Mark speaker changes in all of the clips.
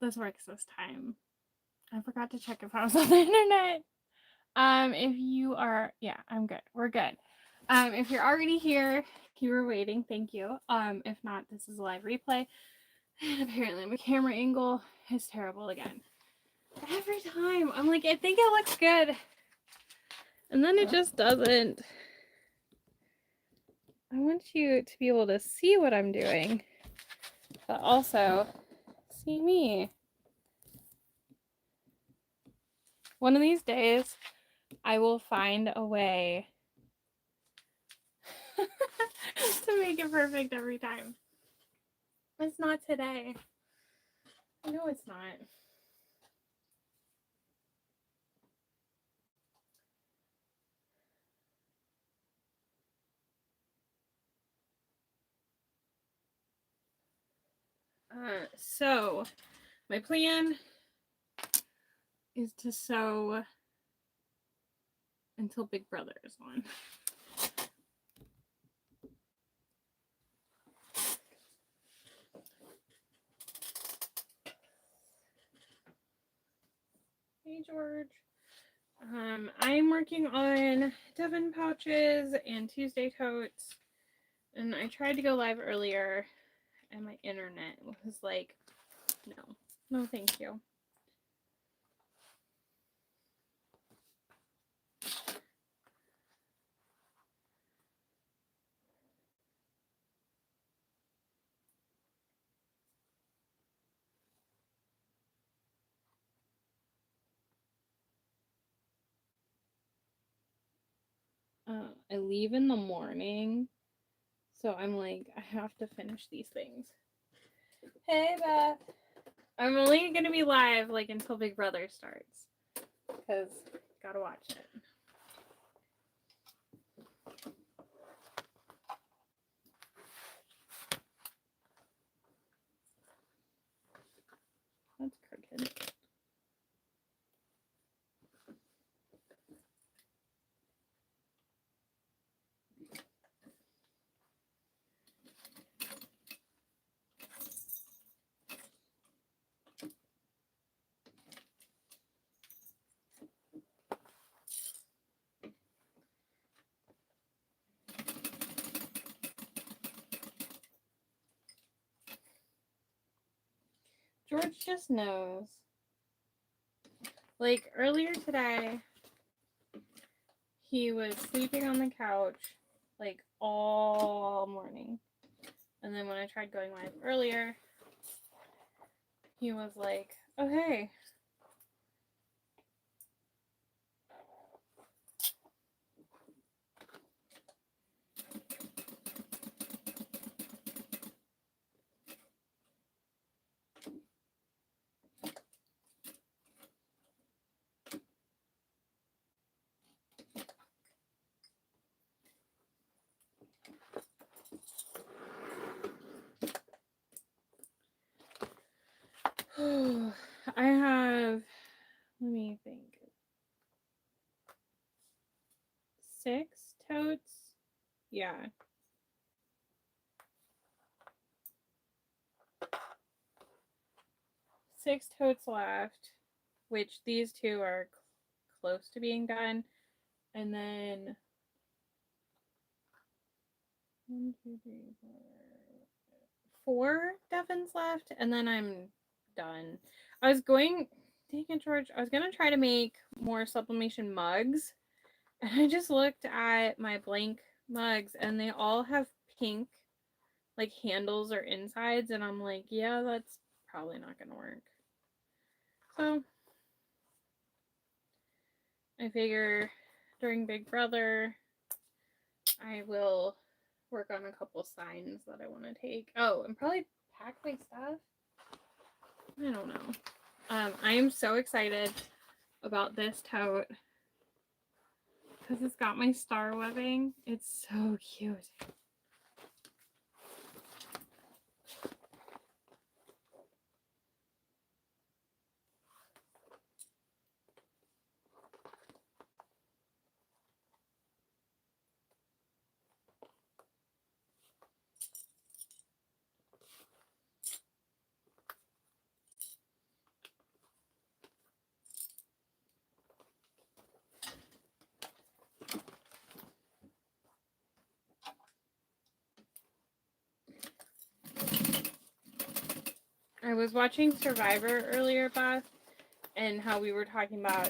Speaker 1: this works this time. I forgot to check if I was on the internet. If you are, yeah, I'm good. We're good. If you're already here, you were waiting. Thank you. If not, this is a live replay. And apparently my camera angle is terrible again. Every time I'm like, I think it looks good. And then it just doesn't. I want you to be able to see what I'm doing, but also see me. One of these days, I will find a way to make it perfect every time. It's not today. I know it's not. So my plan is to sew until Big Brother is on. Hey George. I'm working on Devon pouches and Tuesday totes, and I tried to go live earlier and my internet was like, no thank you. I leave in the morning, so I'm like, I have to finish these things. Hey Beth. I'm only gonna be live like until Big Brother starts, because gotta watch it. That's crooked. George just knows. Like earlier today, he was sleeping on the couch like all morning. And then when I tried going live earlier, he was like, oh hey. I have, let me think, 6 totes. Yeah. Six totes left, which these 2 are close to being done. And then 1, 2, 3, 4 Devons left, and then I'm done. I was going, dang it, George, I was going to try to make more sublimation mugs, and I just looked at my blank mugs, and they all have pink, like, handles or insides, and I'm like, yeah, that's probably not going to work. So, I figure during Big Brother, I will work on a couple signs that I want to take. Oh, and probably pack my stuff. I don't know. I am so excited about this tote because it's got my star webbing. It's so cute. I was watching Survivor earlier, Beth, and how we were talking about,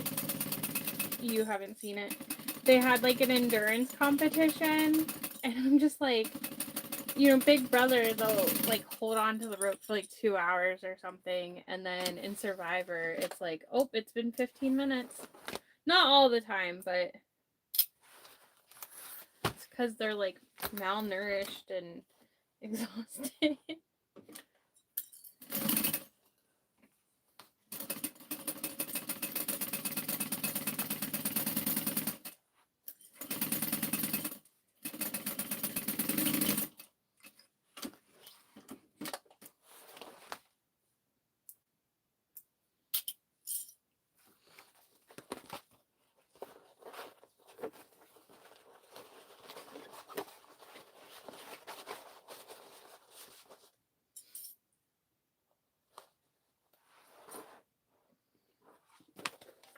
Speaker 1: you haven't seen it. They had like an endurance competition, and I'm just like, you know, Big Brother, they'll like hold on to the rope for like 2 hours or something, and then in Survivor, it's like, oh, it's been 15 minutes. Not all the time, but it's because they're like malnourished and exhausted.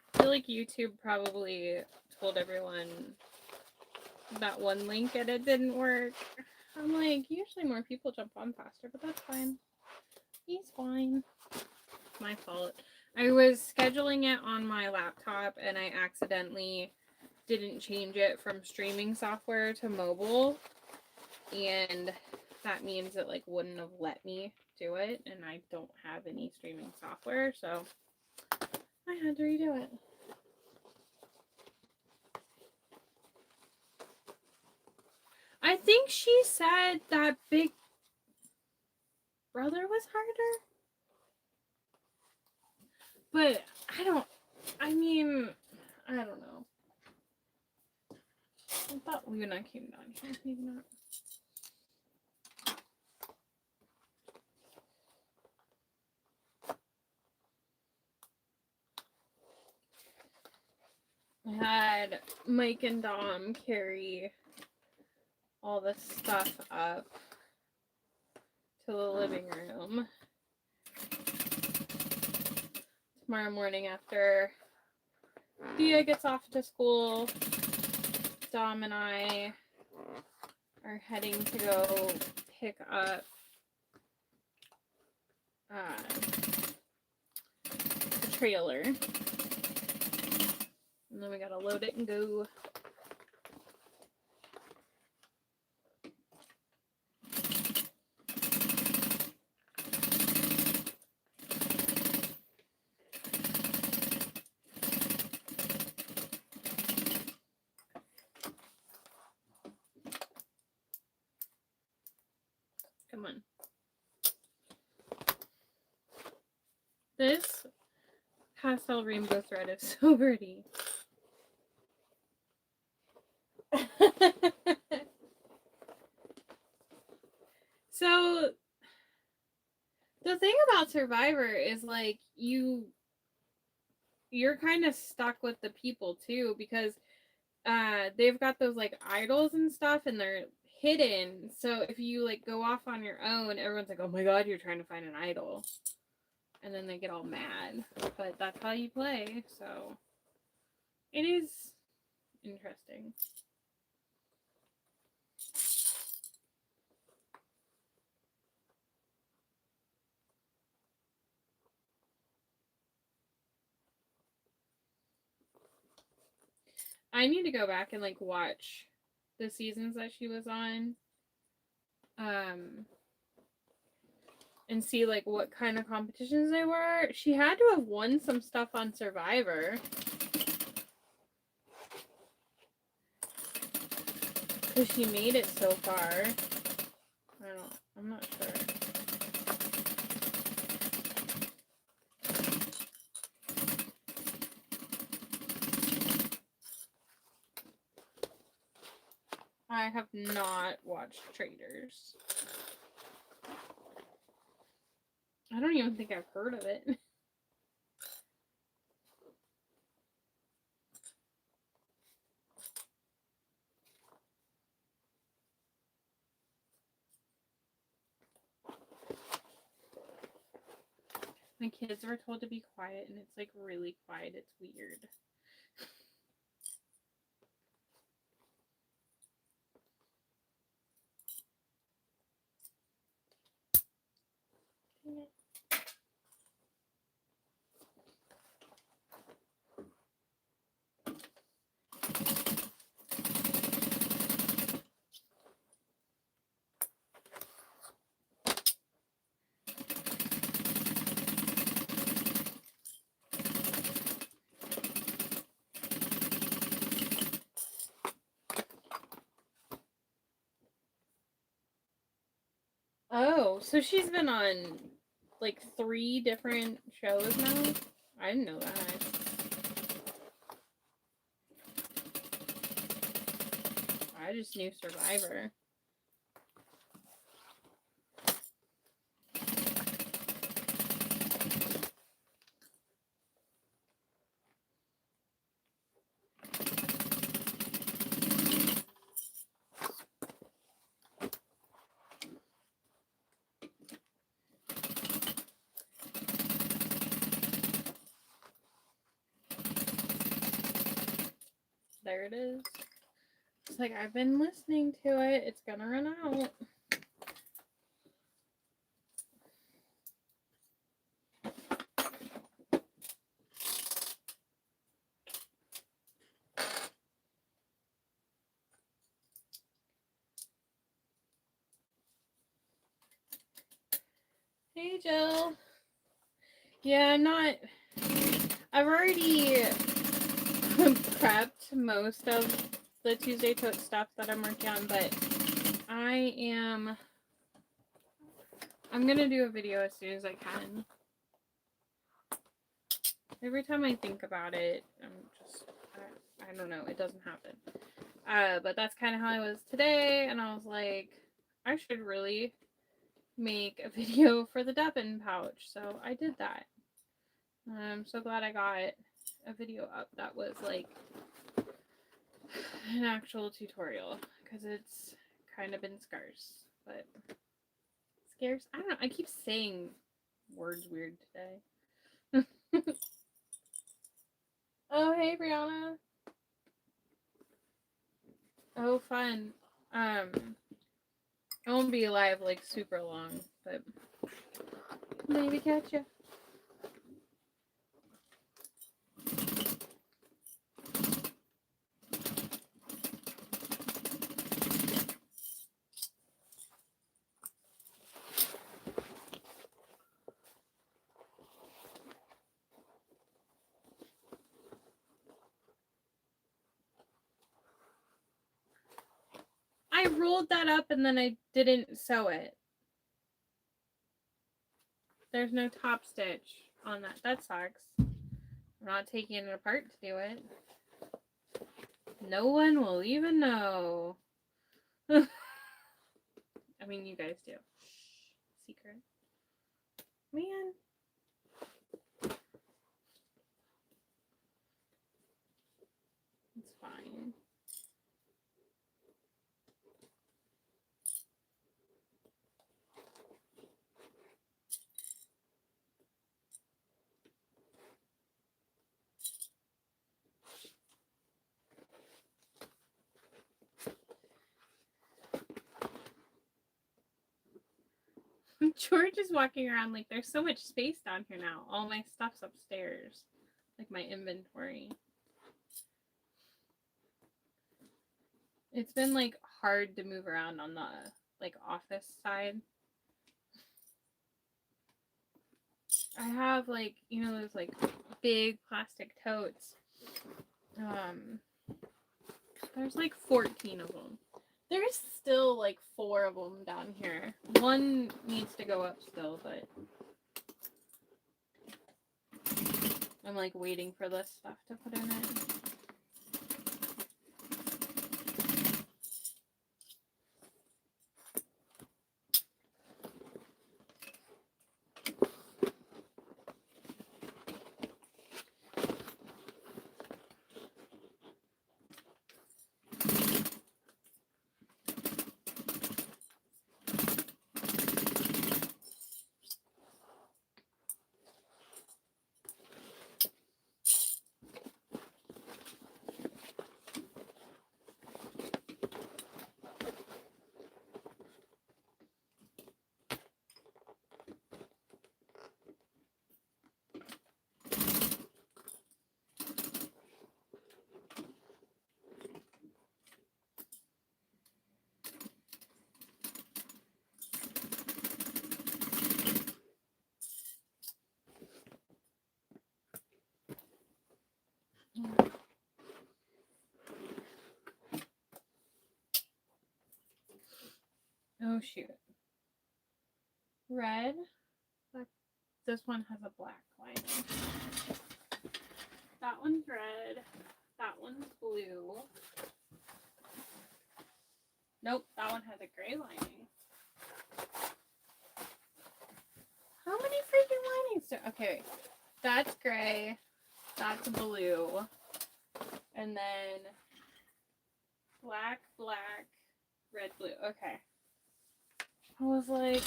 Speaker 1: I feel like YouTube probably told everyone that one link and it didn't work. I'm like, usually more people jump on faster, but that's fine. He's fine. My fault. I was scheduling it on my laptop and I accidentally didn't change it from streaming software to mobile, and that means it like wouldn't have let me do it, and I don't have any streaming software, so I had to redo it. I think she said that Big Brother was harder, but I don't know. I thought Luna came down here. Maybe not. I had Mike and Dom carry all the stuff up to the living room. Tomorrow morning after Dia gets off to school, Dom and I are heading to go pick up the trailer. And then we gotta load it and go. Come on. This pastel rainbow thread is so pretty. So the thing about Survivor is like you're kind of stuck with the people too, because they've got those like idols and stuff and they're hidden. So if you like go off on your own, everyone's like, "Oh my god, you're trying to find an idol." And then they get all mad. But that's how you play. So it is interesting. I need to go back and like watch the seasons that she was on. And see like what kind of competitions they were. She had to have won some stuff on Survivor. Because she made it so far. I'm not sure. I have not watched Traders. I don't even think I've heard of it. My kids were told to be quiet and it's like really quiet. It's weird. So she's been on like 3 different shows now. I didn't know that. I just knew Survivor. There it is. It's like, I've been listening to it. It's gonna run out. Hey, Jill. Yeah, I've already prepped most of the Tuesday Tote stuff that I'm working on, but I'm gonna do a video as soon as I can. Every time I think about it, I don't know, it doesn't happen. But that's kind of how I was today, and I was like, I should really make a video for the Devon pouch, so I did that. I'm so glad I got a video up that was like an actual tutorial, because it's kind of been scarce, but scarce? I don't know, I keep saying words weird today. Oh, hey, Brianna. Oh, fun. I won't be live like super long, but maybe catch you. I rolled that up and then I didn't sew it. There's no top stitch on that. That sucks. I'm not taking it apart to do it. No one will even know. I mean, you guys do. Secret. Man. It's fine. George is walking around like there's so much space down here now. All my stuff's upstairs. Like my inventory. It's been like hard to move around on the like office side. I have like, you know, those like big plastic totes. There's like 14 of them. There's still like 4 of them down here. One needs to go up still, but I'm like waiting for this stuff to put in it. Oh shoot. red. This one has a black lining. That one's red. That one's blue. Nope, that one has a gray lining. How many freaking linings do... Okay, that's gray. That's blue. And then black, black, red, blue. Okay. I was like,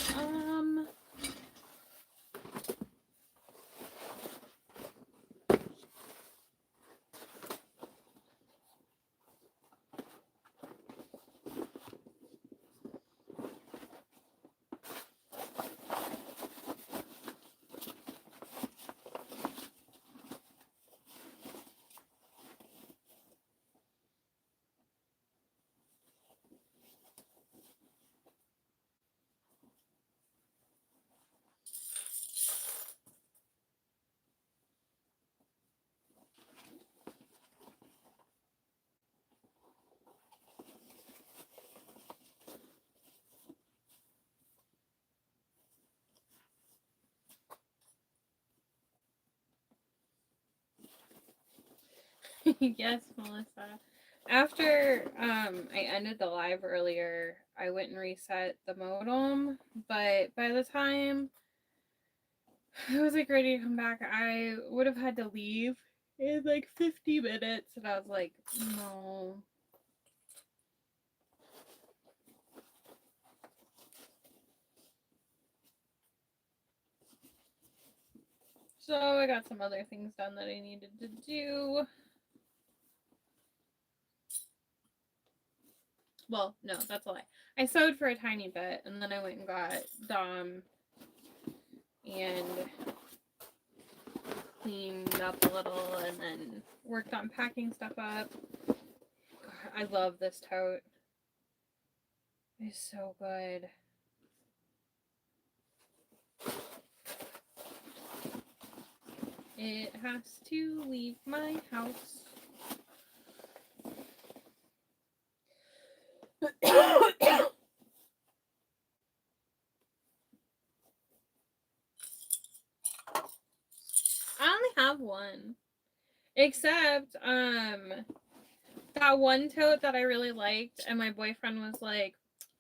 Speaker 1: yes, Melissa. After I ended the live earlier, I went and reset the modem, but by the time I was like ready to come back, I would have had to leave in like 50 minutes, and I was like, no. So I got some other things done that I needed to do. Well, no, that's a lie. I sewed for a tiny bit, and then I went and got Dom and cleaned up a little, and then worked on packing stuff up. God, I love this tote. It's so good. It has to leave my house. I only have one. Except, that one tote that I really liked, and my boyfriend was like,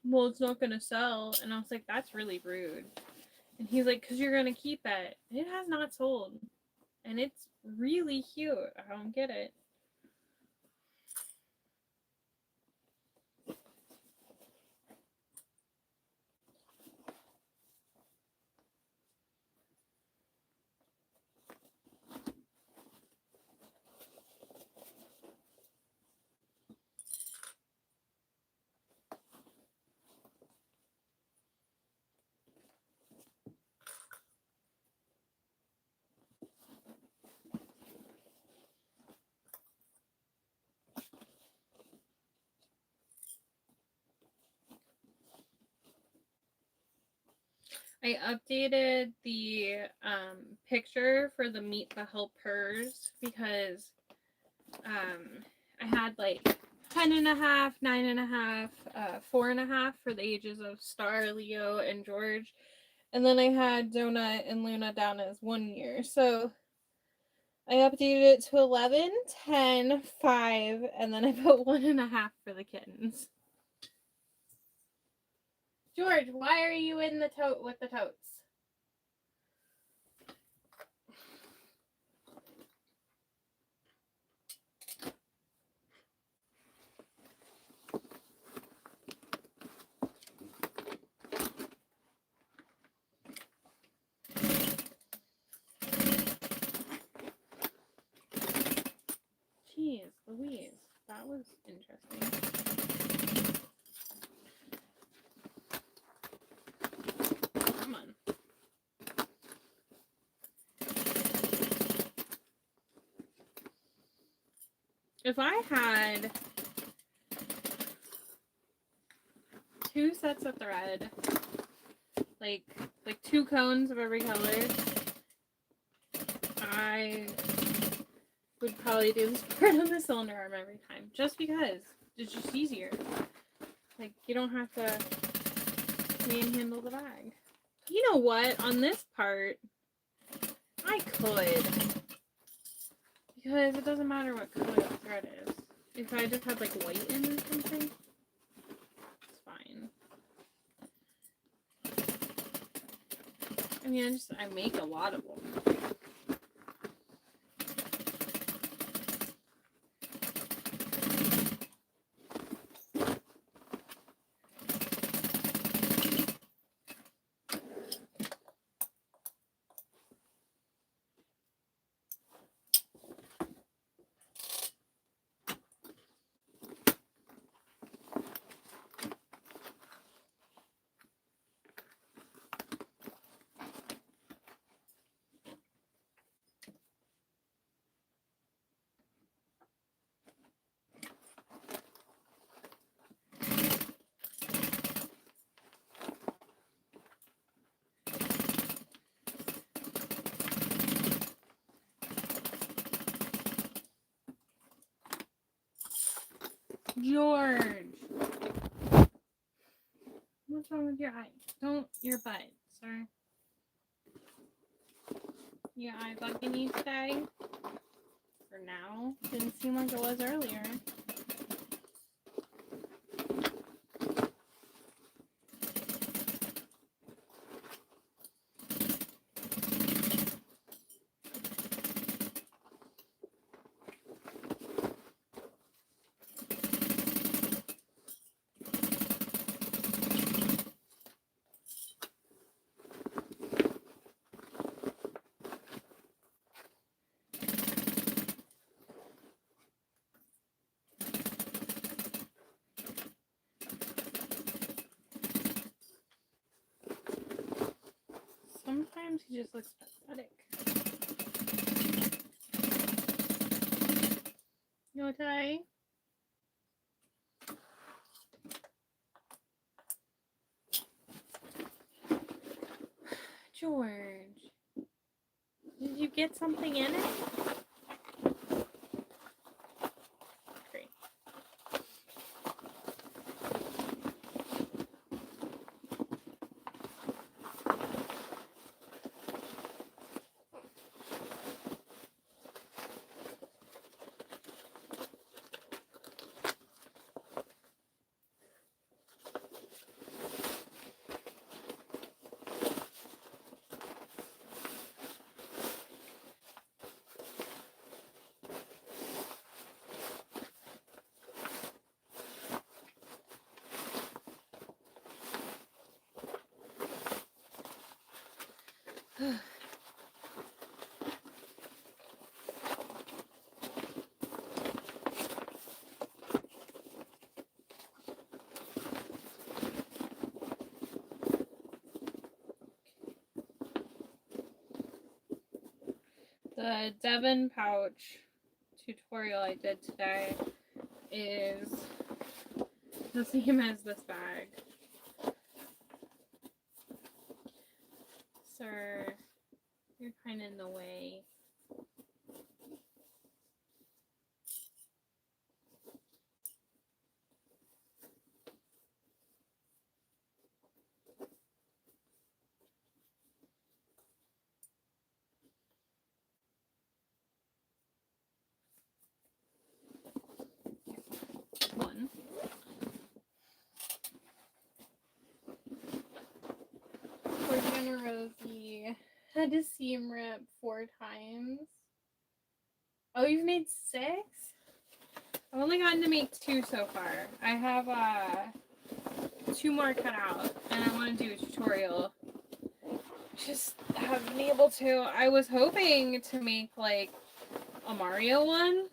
Speaker 1: well, it's not gonna sell. And I was like, that's really rude. And he's like, because you're gonna keep it. It has not sold. And it's really cute. I don't get it. I updated the picture for the Meet the Helpers because I had like 10.5, 9.5, 4.5 for the ages of Star, Leo, and George. And then I had Donut and Luna down as 1 year. So I updated it to 11, 10, 5, and then I put 1.5 for the kittens. George, why are you in the tote with the totes? Jeez, Louise, that was interesting. Come on. If I had 2 sets of thread, like 2 cones of every color, I would probably do this part on the cylinder arm every time, just because it's just easier. Like, you don't have to manhandle the bag. You know what? On this part, I could. Because it doesn't matter what color the thread is. If I just had like white in or something, it's fine. I mean, I make a lot of them. George! What's wrong with your eye? Don't your butt, sir. Your eye bugging you today? For now? Didn't seem like it was earlier. Sometimes he just looks pathetic. You okay? George, did you get something in it? Great. The Devon pouch tutorial I did today is the same as this bag. Sir, you're kind of in the way. One. Poor Jenna Rosie had to seam rip 4 times. Oh, you've made 6? I've only gotten to make 2 so far. I have 2 more cut out, and I want to do a tutorial. Just haven't been able to. I was hoping to make like a Mario one.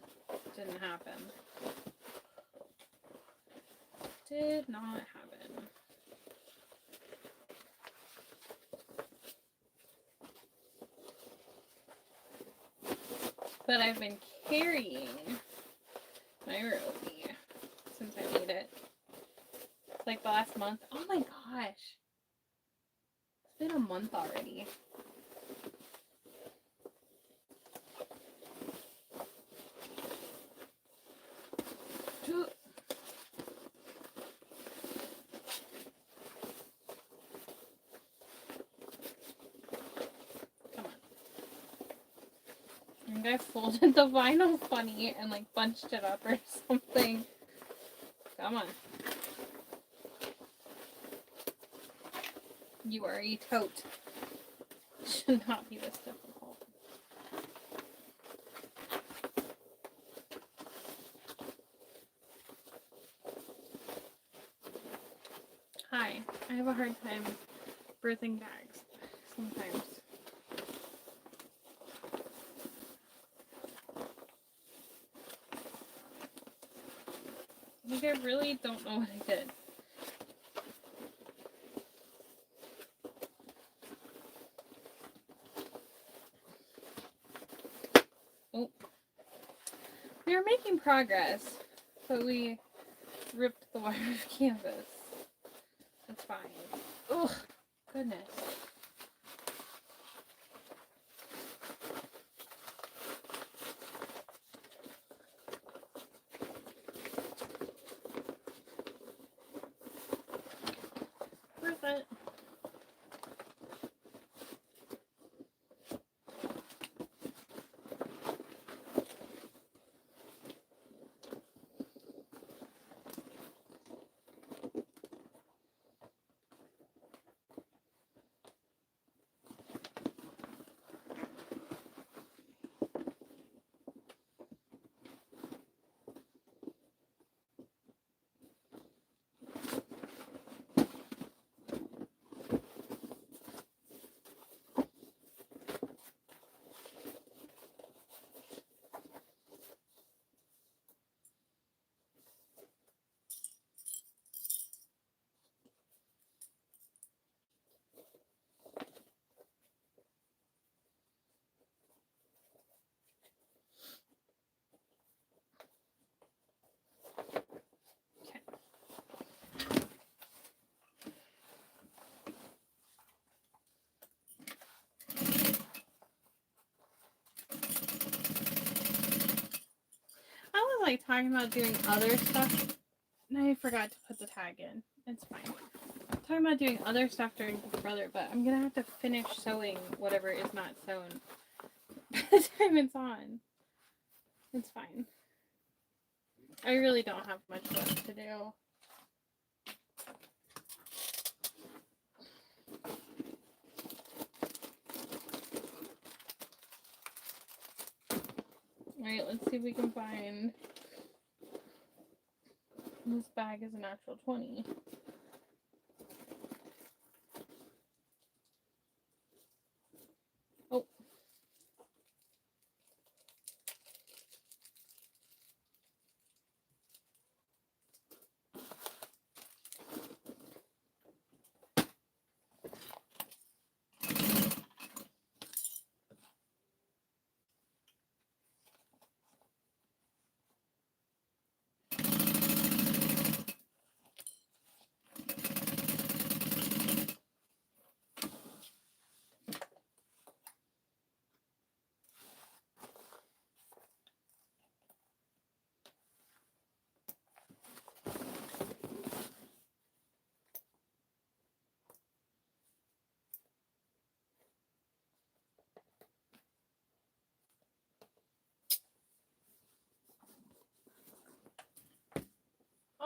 Speaker 1: Didn't happen. Did not happen. But I've been carrying my Rosie since I made it. It's like the last month. Oh my gosh. It's been a month already. think I folded the vinyl funny and like bunched it up or something. Come on. You are a tote. Should not be this difficult. Hi, I have a hard time birthing bags sometimes. Like, I really don't know what I did. Oh. We were making progress, but we ripped the wire of canvas. That's fine. Ugh, goodness. Worth it. I was like talking about doing other stuff, and I forgot to put the tag in. It's fine. I'm talking about doing other stuff during Big Brother, but I'm gonna have to finish sewing whatever is not sewn by the time it's on. It's fine. I really don't have much left to do. Alright, let's see if we can find... This bag is an actual 20. Oh.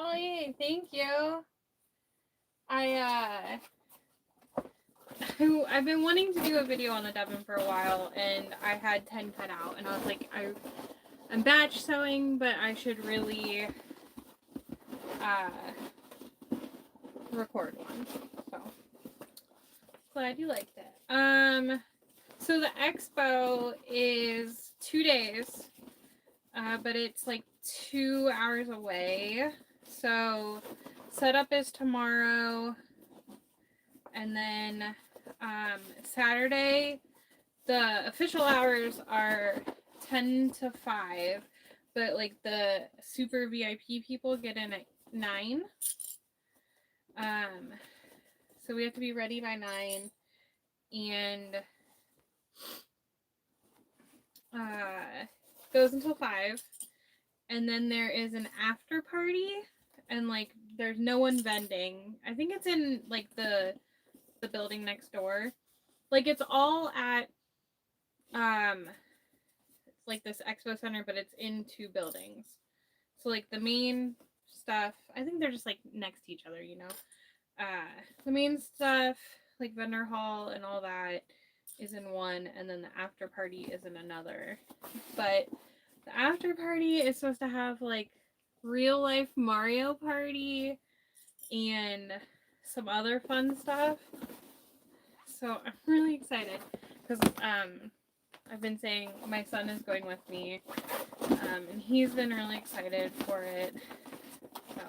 Speaker 1: Oh, yay, thank you. I've been wanting to do a video on the Devon for a while, and I had 10 cut out, and I was like, I'm batch sewing, but I should really record one. So glad you liked it. So the expo is 2 days, but it's like 2 hours away. So setup is tomorrow, and then Saturday the official hours are 10 to 5, but like the super VIP people get in at 9. So we have to be ready by 9, and goes until 5, and then there is an after party, and like there's no one vending. I think it's in like the building next door. Like it's all at like this expo center, but it's in 2 buildings. So like the main stuff, I think they're just like next to each other, you know. The main stuff, like vendor hall and all that, is in one, and then the after party is in another. But the after party is supposed to have like real life Mario Party and some other fun stuff. So I'm really excited because I've been saying my son is going with me, and he's been really excited for it. So,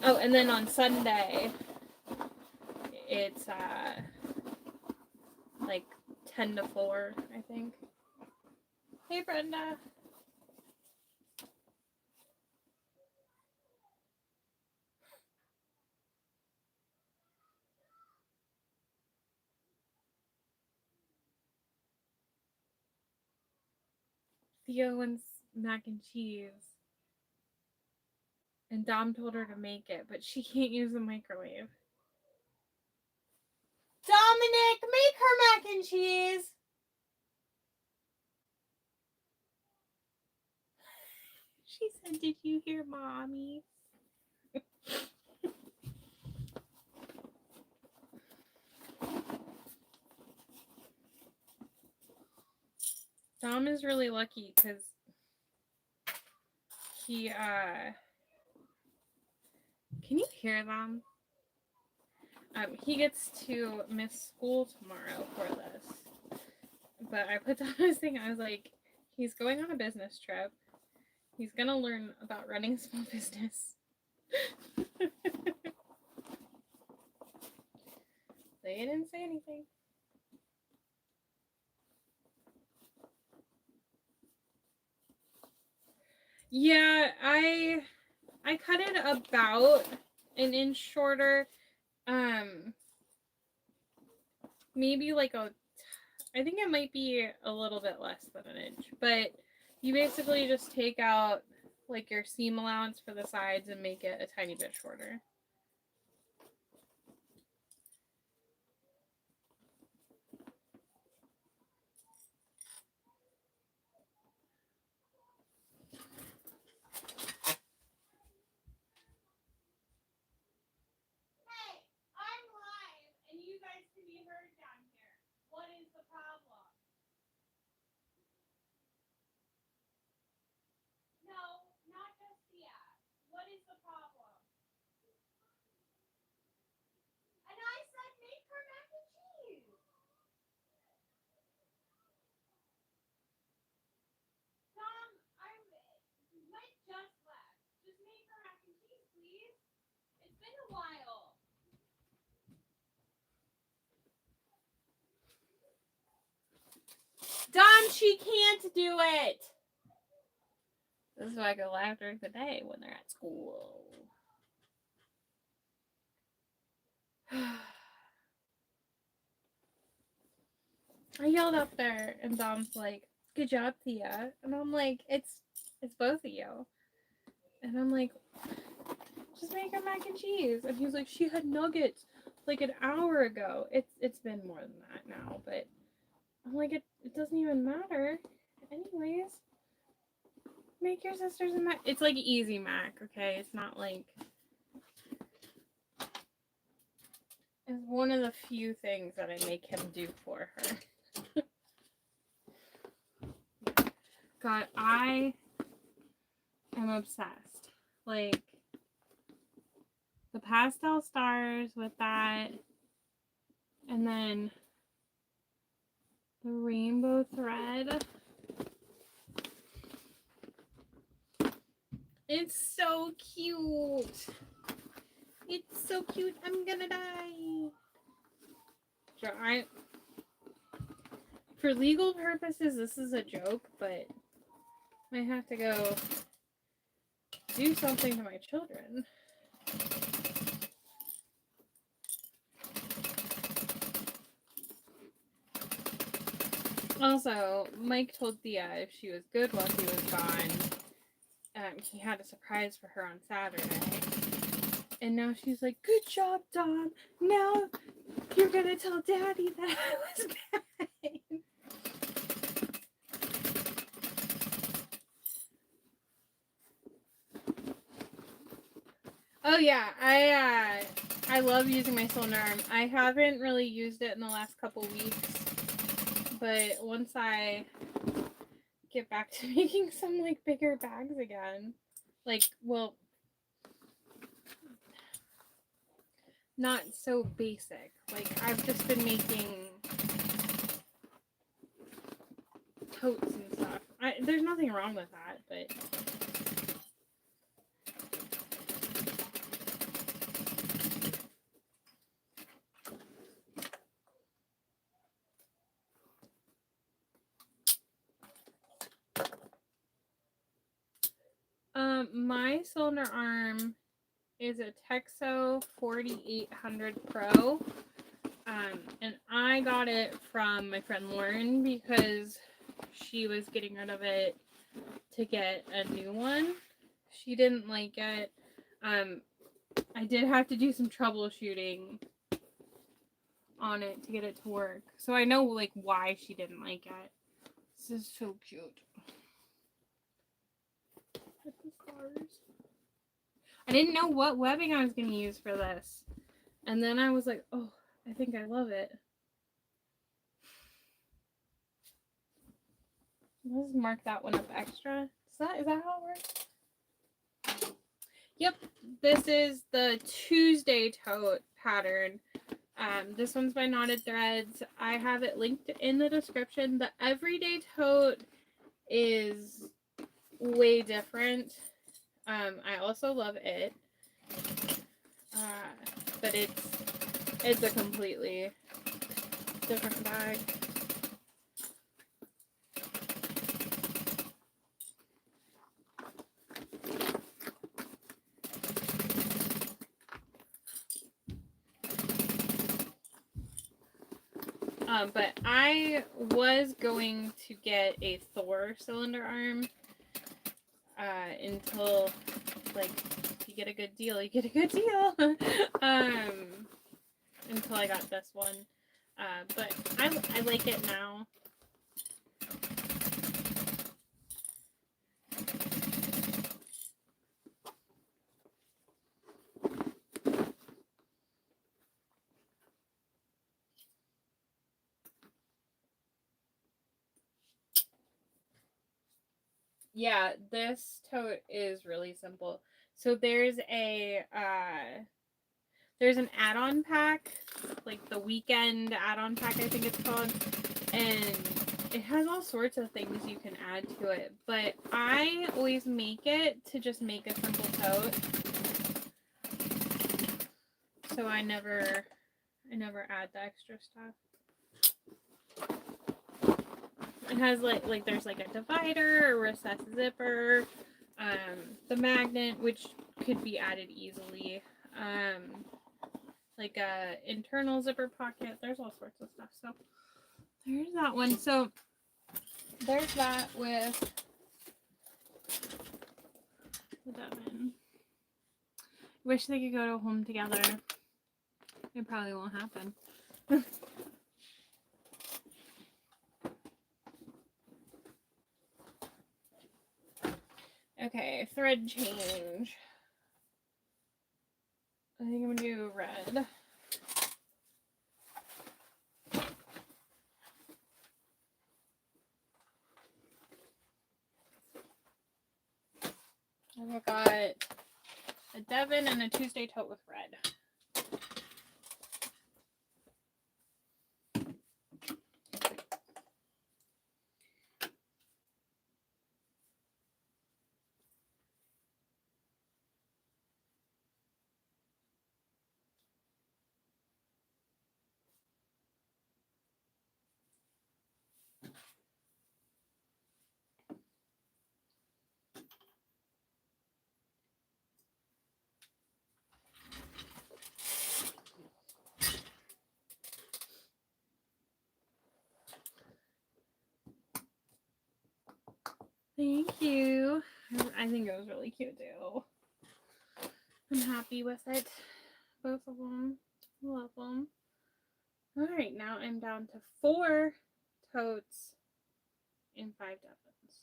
Speaker 1: oh, and then on Sunday, it's like 10 to 4, I think. Hey, Brenda. Theo wants mac and cheese. And Dom told her to make it, but she can't use the microwave. Dominic, make her mac and cheese! She said, did you hear mommy? Dom is really lucky because he, can you hear them? He gets to miss school tomorrow for this. But I put down his thing, I was like, he's going on a business trip. He's gonna learn about running a small business. They didn't say anything. Yeah, I cut it about an inch shorter. Maybe like I think it might be a little bit less than an inch, but you basically just take out like your seam allowance for the sides and make it a tiny bit shorter. Dom, she can't do it. This is why I go live during the day when they're at school. I yelled up there, and Dom's like, "Good job, Thea," and I'm like, "It's both of you," and I'm like, "Just make her mac and cheese," and he's like, "She had nuggets like an hour ago." It's been more than that now, but I'm like, it doesn't even matter, anyways. Make your sisters a mac. It's like easy mac, okay? It's not like. It's one of the few things that I make him do for her. God, I am obsessed. Like, the pastel stars with that, and then the rainbow thread. It's so cute. It's so cute. I'm gonna die. For legal purposes, this is a joke, but I have to go do something to my children. Also, Mike told Thea if she was good while he was gone, he had a surprise for her on Saturday. And now she's like, "Good job, Dom. Now you're gonna tell Daddy that I was bad." Oh yeah, I love using my cylinder arm. I haven't really used it in the last couple weeks, but once I get back to making some like bigger bags again, like, well, not so basic. Like, I've just been making totes and stuff. There's nothing wrong with that, but my cylinder arm is a Texo 4800 Pro. And I got it from my friend Lauren because she was getting rid of it to get a new one. She didn't like it. I did have to do some troubleshooting on it to get it to work. So I know like why she didn't like it. This is so cute. Look at the stars. I didn't know what webbing I was going to use for this. And then I was like, oh, I think I love it. Let's mark that one up extra. Is that how it works? Yep, this is the Tuesday tote pattern. This one's by Knotted Threads. I have it linked in the description. The everyday tote is way different. I also love it, but it's a completely different bag. But I was going to get a Thor cylinder arm until, like, if you get a good deal, you get a good deal. Until I got this one. But I like it now. Yeah, this tote is really simple. So there's an add-on pack, like the weekend add-on pack, I think it's called, and it has all sorts of things you can add to it. But I always make it to just make a simple tote, so I never add the extra stuff. It has like there's like a divider, a recessed zipper, the magnet, which could be added easily, like a internal zipper pocket. There's all sorts of stuff. So there's that one. So there's that with the Devon. Wish they could go to home together. It probably won't happen. Okay, thread change. I think I'm gonna do red. I've got a Devon and a Tuesday tote with red. Thank you. I think it was really cute too. I'm happy with it. Both of them. Love them. Alright, now I'm down to 4 totes and 5 Devons.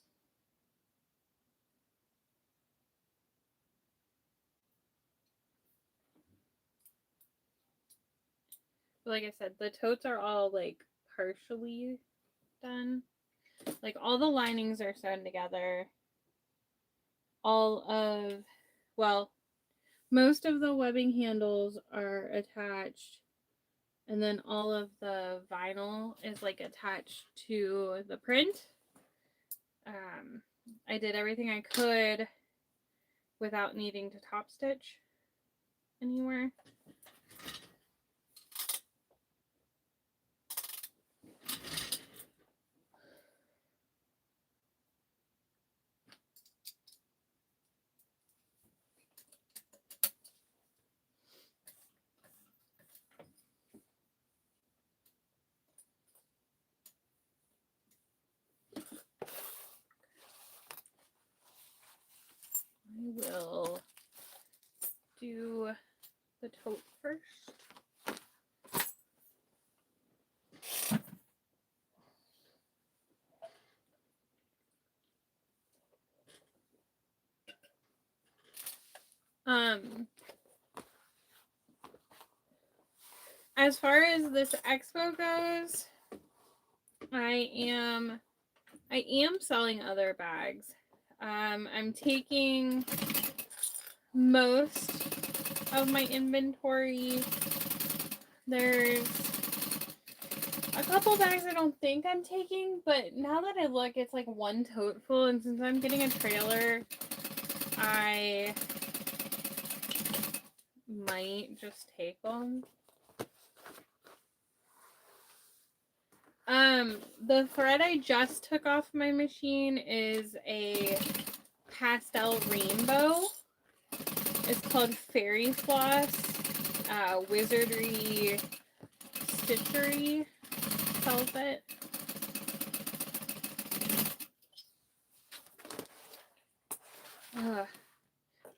Speaker 1: like I said, the totes are all like partially done. Like all the linings are sewn together. Most of the webbing handles are attached, and then all of the vinyl is like attached to the print. I did everything I could without needing to top stitch anywhere. I will do the tote first. As far as this expo goes, I am selling other bags. I'm taking most of my inventory. There's a couple bags I don't think I'm taking, but now that I look, it's like one tote full, and since I'm getting a trailer, I might just take them. The thread I just took off my machine is a pastel rainbow. It's called Fairy Floss, Wizardry Stitchery sells it.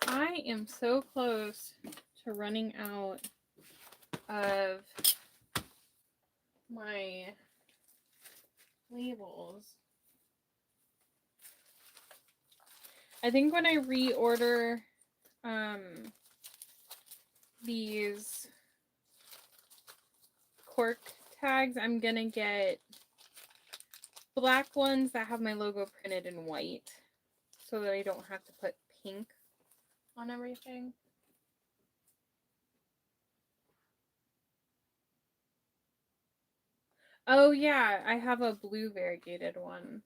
Speaker 1: I am so close to running out of my labels. I think when I reorder these cork tags, I'm gonna get black ones that have my logo printed in white so that I don't have to put pink on everything. Oh yeah, I have a blue variegated one.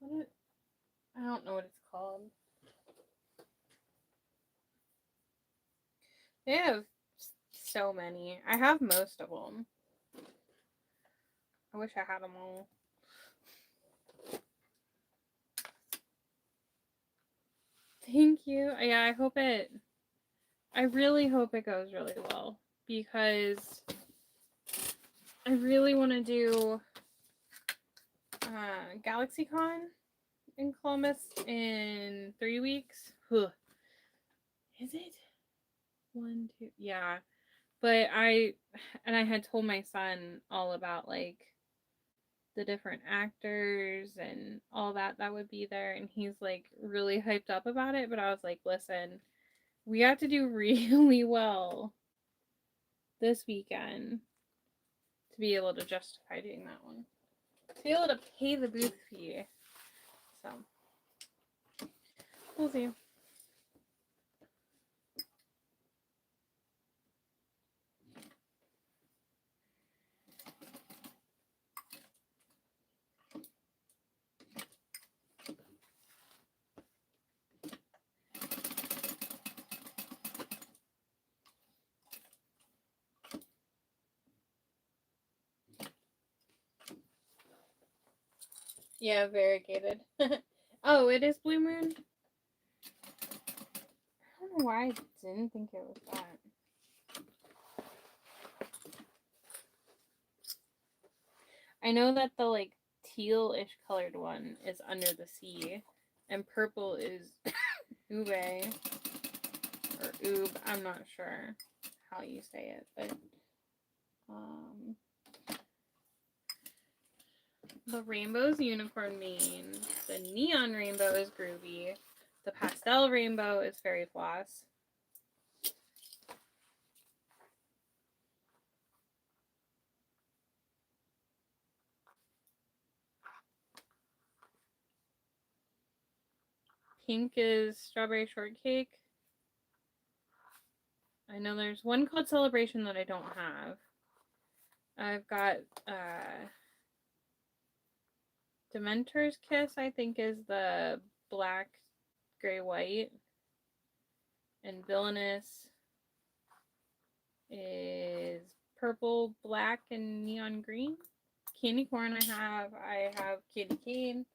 Speaker 1: I don't know what it's called. They have so many. I have most of them. I wish I had them all. Thank you. Yeah, I really hope it goes really well, because I really want to do GalaxyCon in Columbus in 3 weeks. Is it? 1, 2, yeah. But I had told my son all about like the different actors and all that would be there, and he's like really hyped up about it, but I was like, listen, we have to do really well this weekend to be able to justify doing that one, to be able to pay the booth fee. So we'll see. Yeah, variegated. Oh, it is Blue Moon? I don't know why I didn't think it was that. I know that the like teal-ish colored one is Under the Sea, and purple is Ube, or Oob. I'm not sure how you say it, but the rainbow's Unicorn Mane, the neon rainbow is Groovy, the pastel rainbow is Fairy Floss. Pink is strawberry shortcake. I know there's one called Celebration that I don't have. I've got Dementor's Kiss, I think, is the black, gray, white. And Villainous is purple, black, and neon green. Candy corn I have candy cane.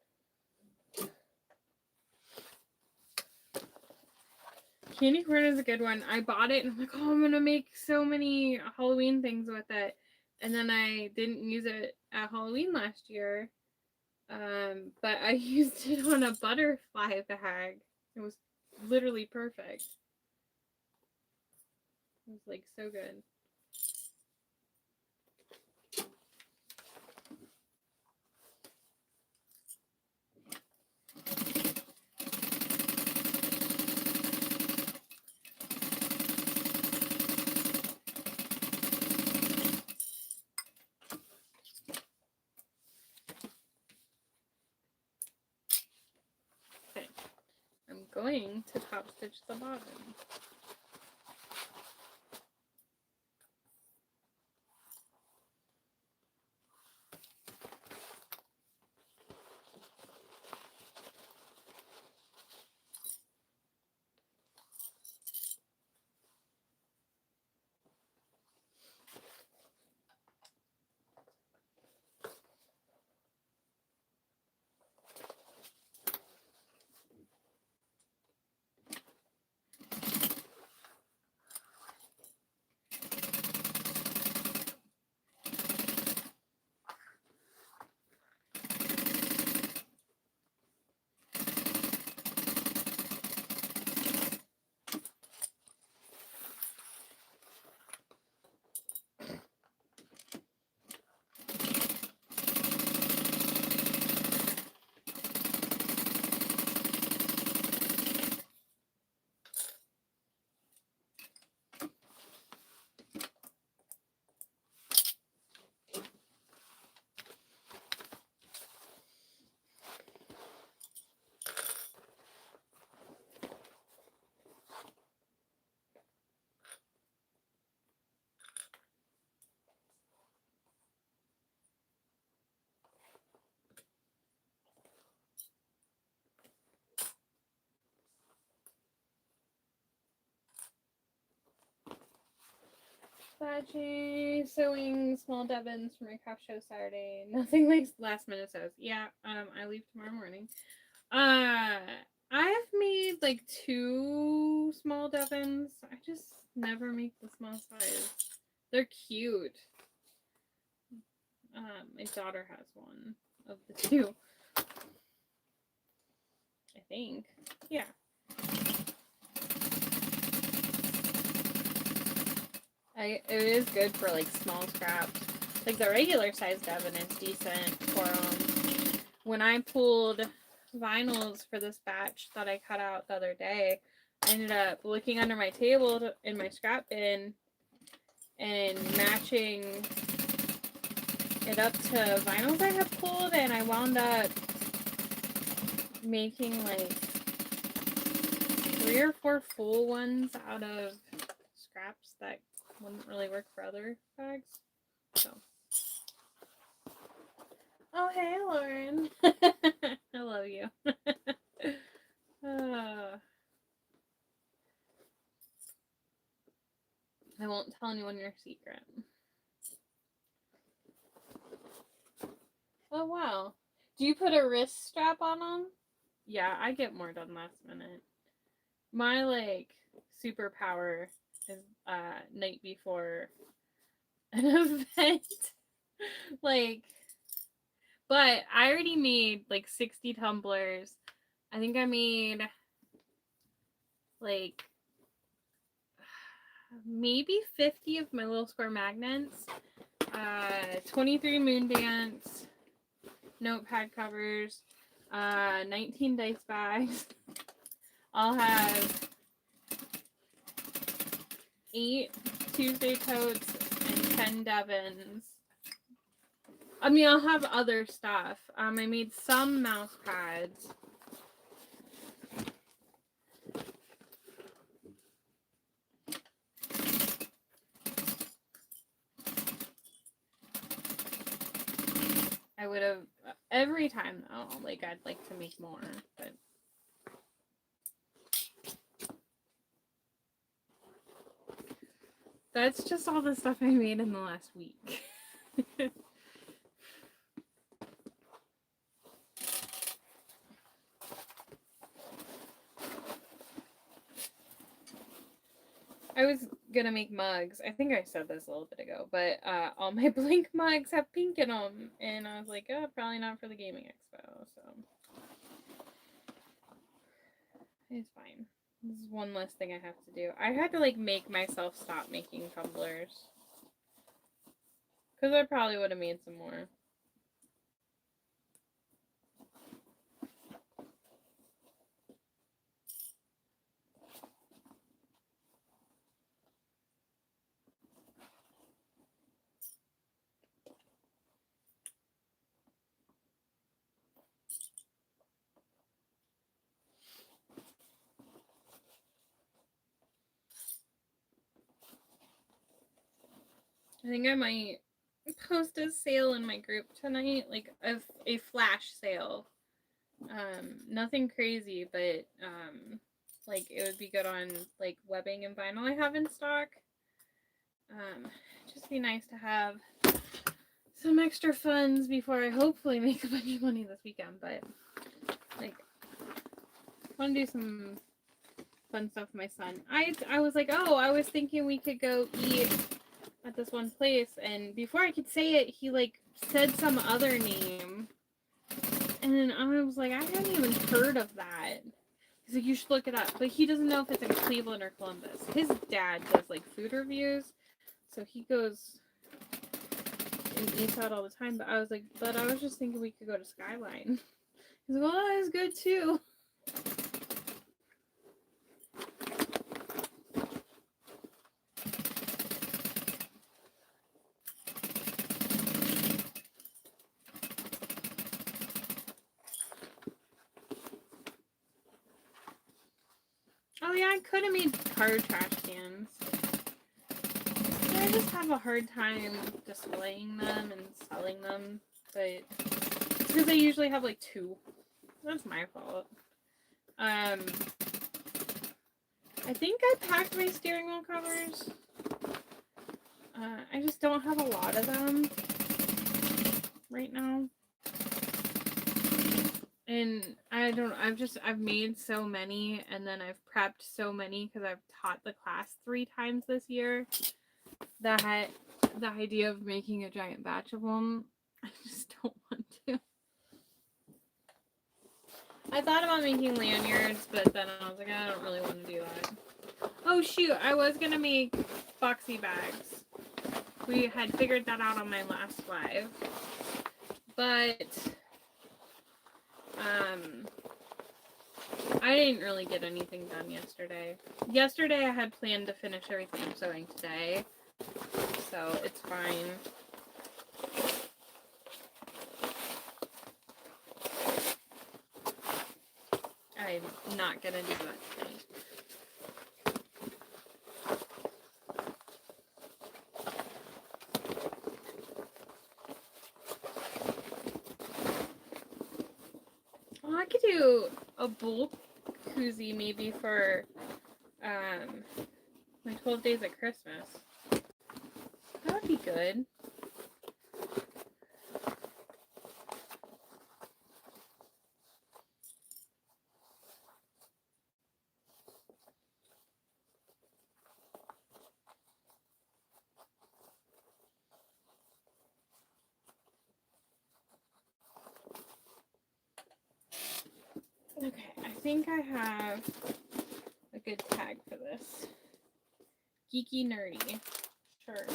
Speaker 1: Candy corn is a good one. I bought it and I'm like, oh, I'm gonna make so many Halloween things with it. And then I didn't use it at Halloween last year. But I used it on a butterfly bag. It was literally perfect. It was like so good. Okay, I'm going to top stitch the bottom. Badging, sewing small Devons for my craft show Saturday. Nothing like last minute sews. Yeah, I leave tomorrow morning. I've made like 2 small Devons. I just never make the small size. They're cute. My daughter has one of the 2. I think. Yeah. It is good for like small scraps. Like the regular size Devon is decent for them. When I pulled vinyls for this batch that I cut out the other day, I ended up looking under my table in my scrap bin and matching it up to vinyls I had pulled, and I wound up making like 3 or 4 full ones out of scraps that wouldn't really work for other bags. So. Oh, hey, Lauren. I love you. I won't tell anyone your secret. Oh, wow. Do you put a wrist strap on them? Yeah, I get more done last minute. My, like, superpower is night before an event. Like, but I already made, like, 60 tumblers. I think I made, like, maybe 50 of my little square magnets, 23 moon dance, notepad covers, 19 dice bags. I'll have 8 Tuesday totes and 10 Devons. I mean, I'll have other stuff. I made some mouse pads. I would have every time though. Like I'd like to make more, but that's just all the stuff I made in the last week. I was gonna make mugs. I think I said this a little bit ago, but all my Blink mugs have pink in them, and I was like, oh, probably not for the gaming expo, so it's fine. This is one less thing I have to do. I had to like make myself stop making tumblers, because I probably would have made some more. I think I might post a sale in my group tonight, like a flash sale. Nothing crazy, but like it would be good on like webbing and vinyl I have in stock. Just be nice to have some extra funds before I hopefully make a bunch of money this weekend. But like, I want to do some fun stuff with my son. I was like, oh, I was thinking we could go eat at this one place, and before I could say it, he like said some other name, and then I was like, I haven't even heard of that. He's like, you should look it up, but he doesn't know if it's in Cleveland or Columbus. His dad does like food reviews, so he goes and eats out all the time. But I was like, but I was just thinking we could go to Skyline. He's like, well, that is good too. Oh yeah, I could have made card trash cans. I just have a hard time displaying them and selling them, but it's because I usually have like 2. That's my fault. I think I packed my steering wheel covers. I just don't have a lot of them right now. And I've made so many, and then I've prepped so many because I've taught the class 3 times this year that the idea of making a giant batch of them, I just don't want to. I thought about making lanyards, but then I was like, I don't really want to do that. Oh shoot, I was gonna make boxy bags. We had figured that out on my last live. But I didn't really get anything done yesterday. Yesterday I had planned to finish everything I'm sewing today, so it's fine. I'm not gonna do that tonight. Well, I could do a bulk koozie maybe for my 12 days at Christmas. That would be good. Okay, I think I have a good tag for this. Geeky nerdy. Sure.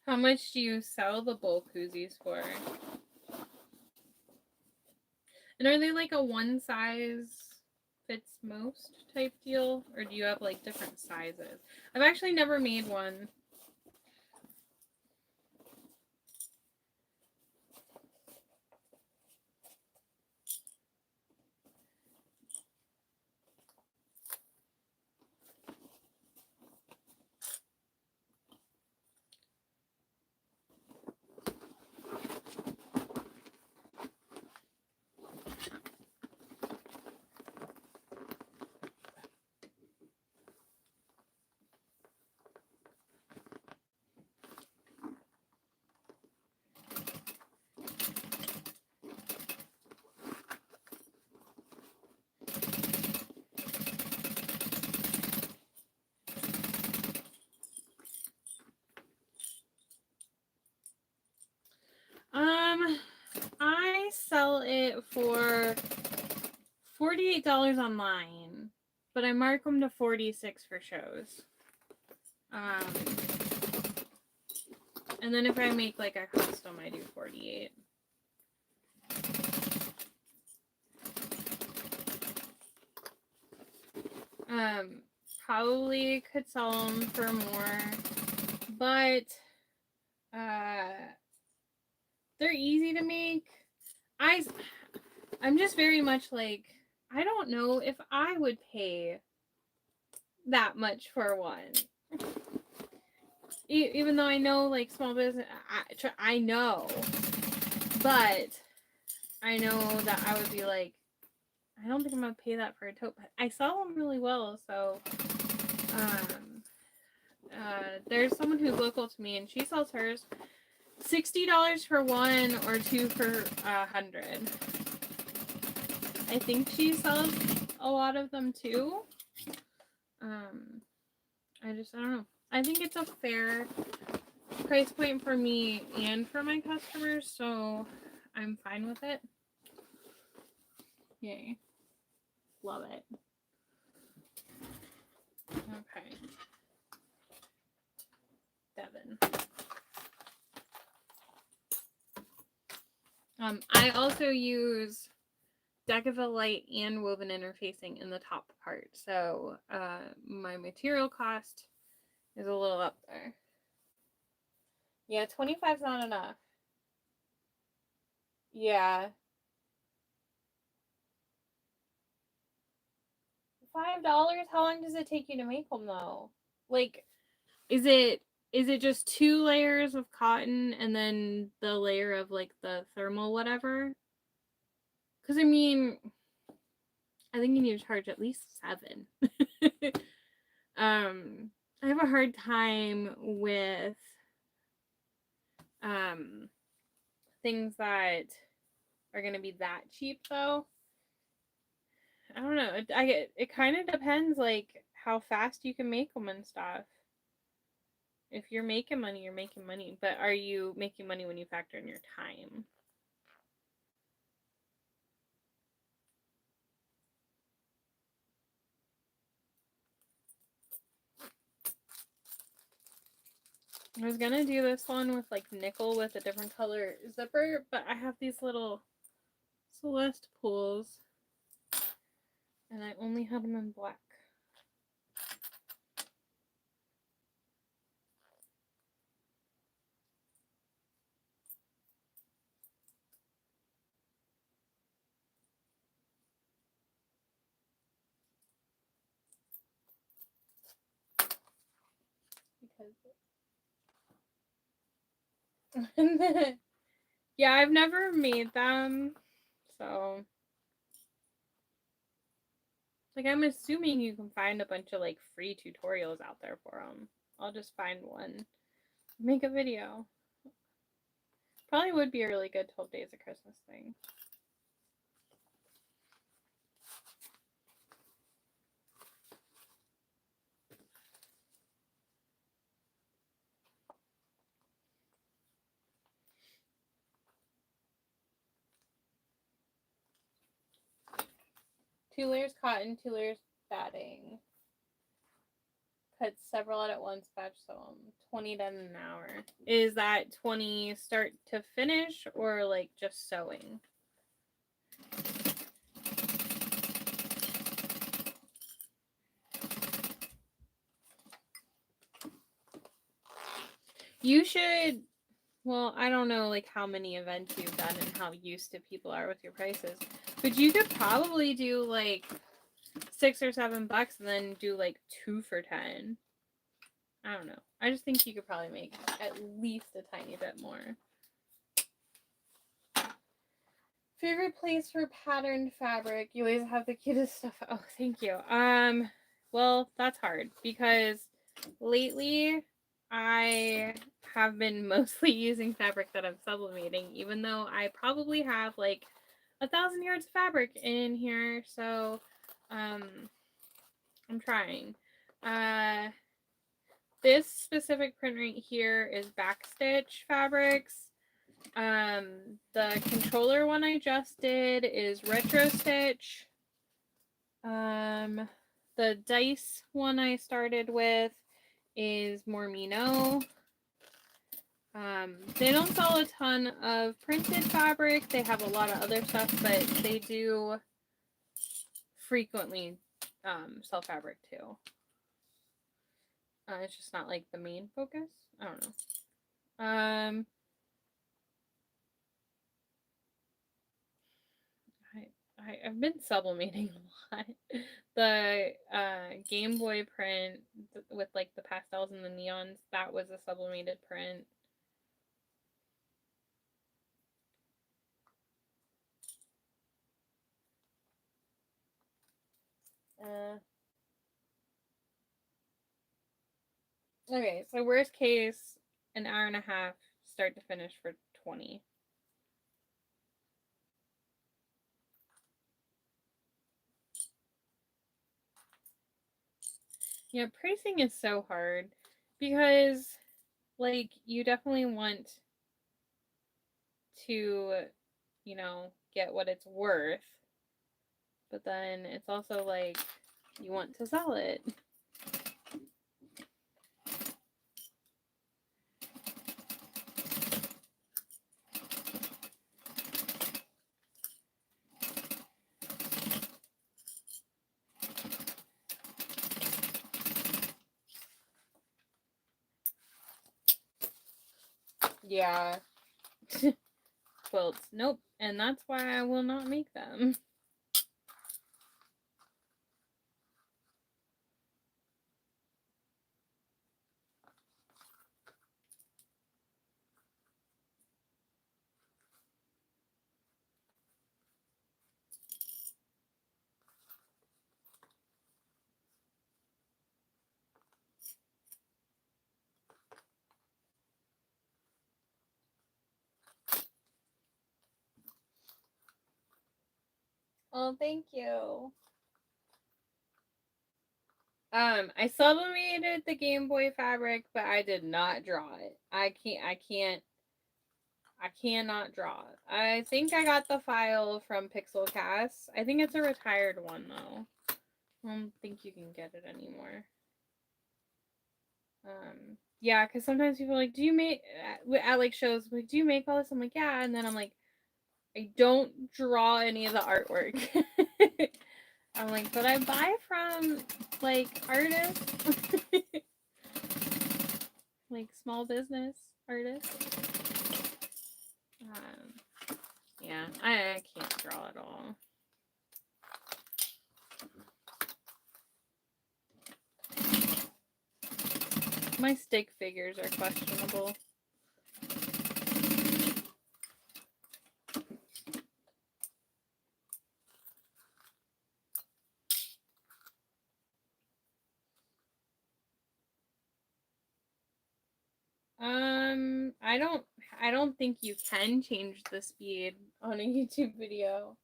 Speaker 1: How much do you sell the bowl koozies for? And are they like a one size fits most type deal? Or do you have like different sizes? I've actually never made one. I sell it for $48 online, but I mark them to $46 for shows. And then if I make like a custom, I do $48. Probably could sell them for more, but they're easy to make. I'm just very much like, I don't know if I would pay that much for one. Even though I know like small business, I know, but I know that I would be like, I don't think I'm gonna pay that for a tote. But I sell them really well, so there's someone who's local to me, and she sells hers $60 for one or two for $100. I think she sells a lot of them too. I don't know. I think it's a fair price point for me and for my customers, so I'm fine with it. Yay. Love it. Okay. Devon. I also use Decaville light and woven interfacing in the top part, so my material cost is a little up there. Yeah, 25 is not enough. Yeah. $5? How long does it take you to make them though? Like, is it just 2 layers of cotton and then the layer of like the thermal whatever? Because I mean, I think you need to charge at least 7. I have a hard time with things that are gonna be that cheap though. I don't know. It kind of depends like how fast you can make them and stuff. If you're making money, you're making money. But are you making money when you factor in your time? I was gonna do this one with like nickel with a different color zipper, but I have these little Celeste pools and I only have them in black. Because yeah, I've never made them, so like I'm assuming you can find a bunch of like free tutorials out there for them. I'll just find one, make a video. Probably would be a really good 12 Days of Christmas thing. Two layers cotton, 2 layers batting. cut several at once batch, so 20 done in an hour. Is that 20 start to finish or like just sewing? You should, well, I don't know like how many events you've done and how used to people are with your prices, but you could probably do like $6 or $7 and then do like 2 for 10. I don't know. I just think you could probably make at least a tiny bit more. Favorite place for patterned fabric? You always have the cutest stuff. Oh, thank you. Well, that's hard because lately I have been mostly using fabric that I'm sublimating, even though I probably have like 1,000 yards of fabric in here. So, I'm trying. This specific print right here is backstitch fabrics. The controller one I just did is retro stitch. The dice one I started with is more Mino. They don't sell a ton of printed fabric. They have a lot of other stuff, but they do frequently sell fabric too. It's just not like the main focus. I don't know. I've been sublimating a lot. The Game Boy print with like the pastels and the neons, that was a sublimated print. Okay, so worst case, an hour and a half, start to finish for 20. Yeah, pricing is so hard because, like, you definitely want to, you know, get what it's worth, but then it's also like you want to sell it. Yeah. Quilts. Nope. And that's why I will not make them. Oh, thank you. I sublimated the Game Boy fabric, but I did not draw it. I cannot draw it. I think I got the file from Pixelcast. I think it's a retired one though. I don't think you can get it anymore. Yeah, because sometimes people are like, do you make at like shows, like, do you make all this? I'm like, yeah, and then I'm like, I don't draw any of the artwork. I'm like, but I buy from like artists, like small business artists. Yeah, I can't draw at all. My stick figures are questionable. I don't think you can change the speed on a YouTube video.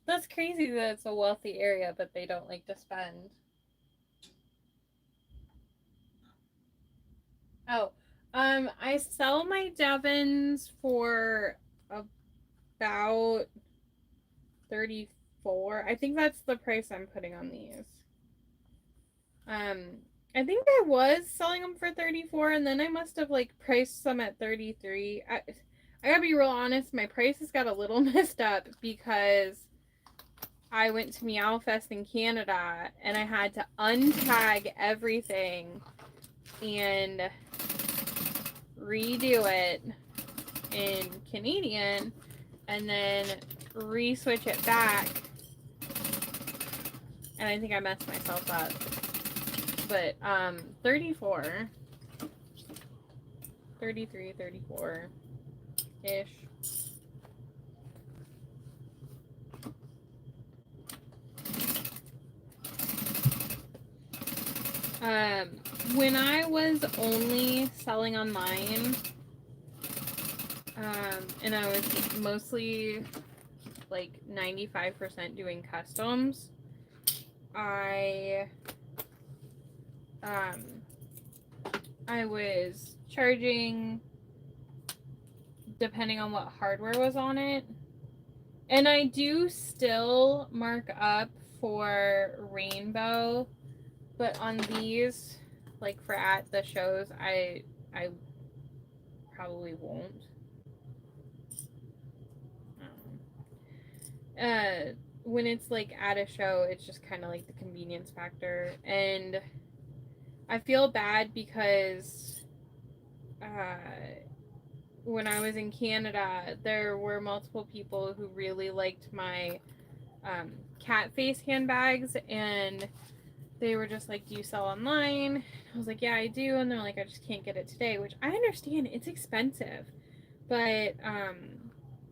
Speaker 1: That's crazy that it's a wealthy area, but they don't like to spend. Oh, I sell my Devons for about 34. I think that's the price I'm putting on these. I think I was selling them for 34, and then I must have like priced some at 33. I gotta be real honest, my prices got a little messed up because I went to Meowfest in Canada and I had to untag everything and redo it in Canadian and then re-switch it back. And I think I messed myself up. But 34, 33, 34-ish. When I was only selling online, and I was mostly like 95% doing customs, I was charging depending on what hardware was on it. And I do still mark up for rainbow, but on these, like for at the shows, I probably won't. When it's like at a show, it's just kind of like the convenience factor, and I feel bad because when I was in Canada, there were multiple people who really liked my cat face handbags, and they were just like, do you sell online? I was like, yeah, I do. And they're like, I just can't get it today, which I understand. It's expensive. But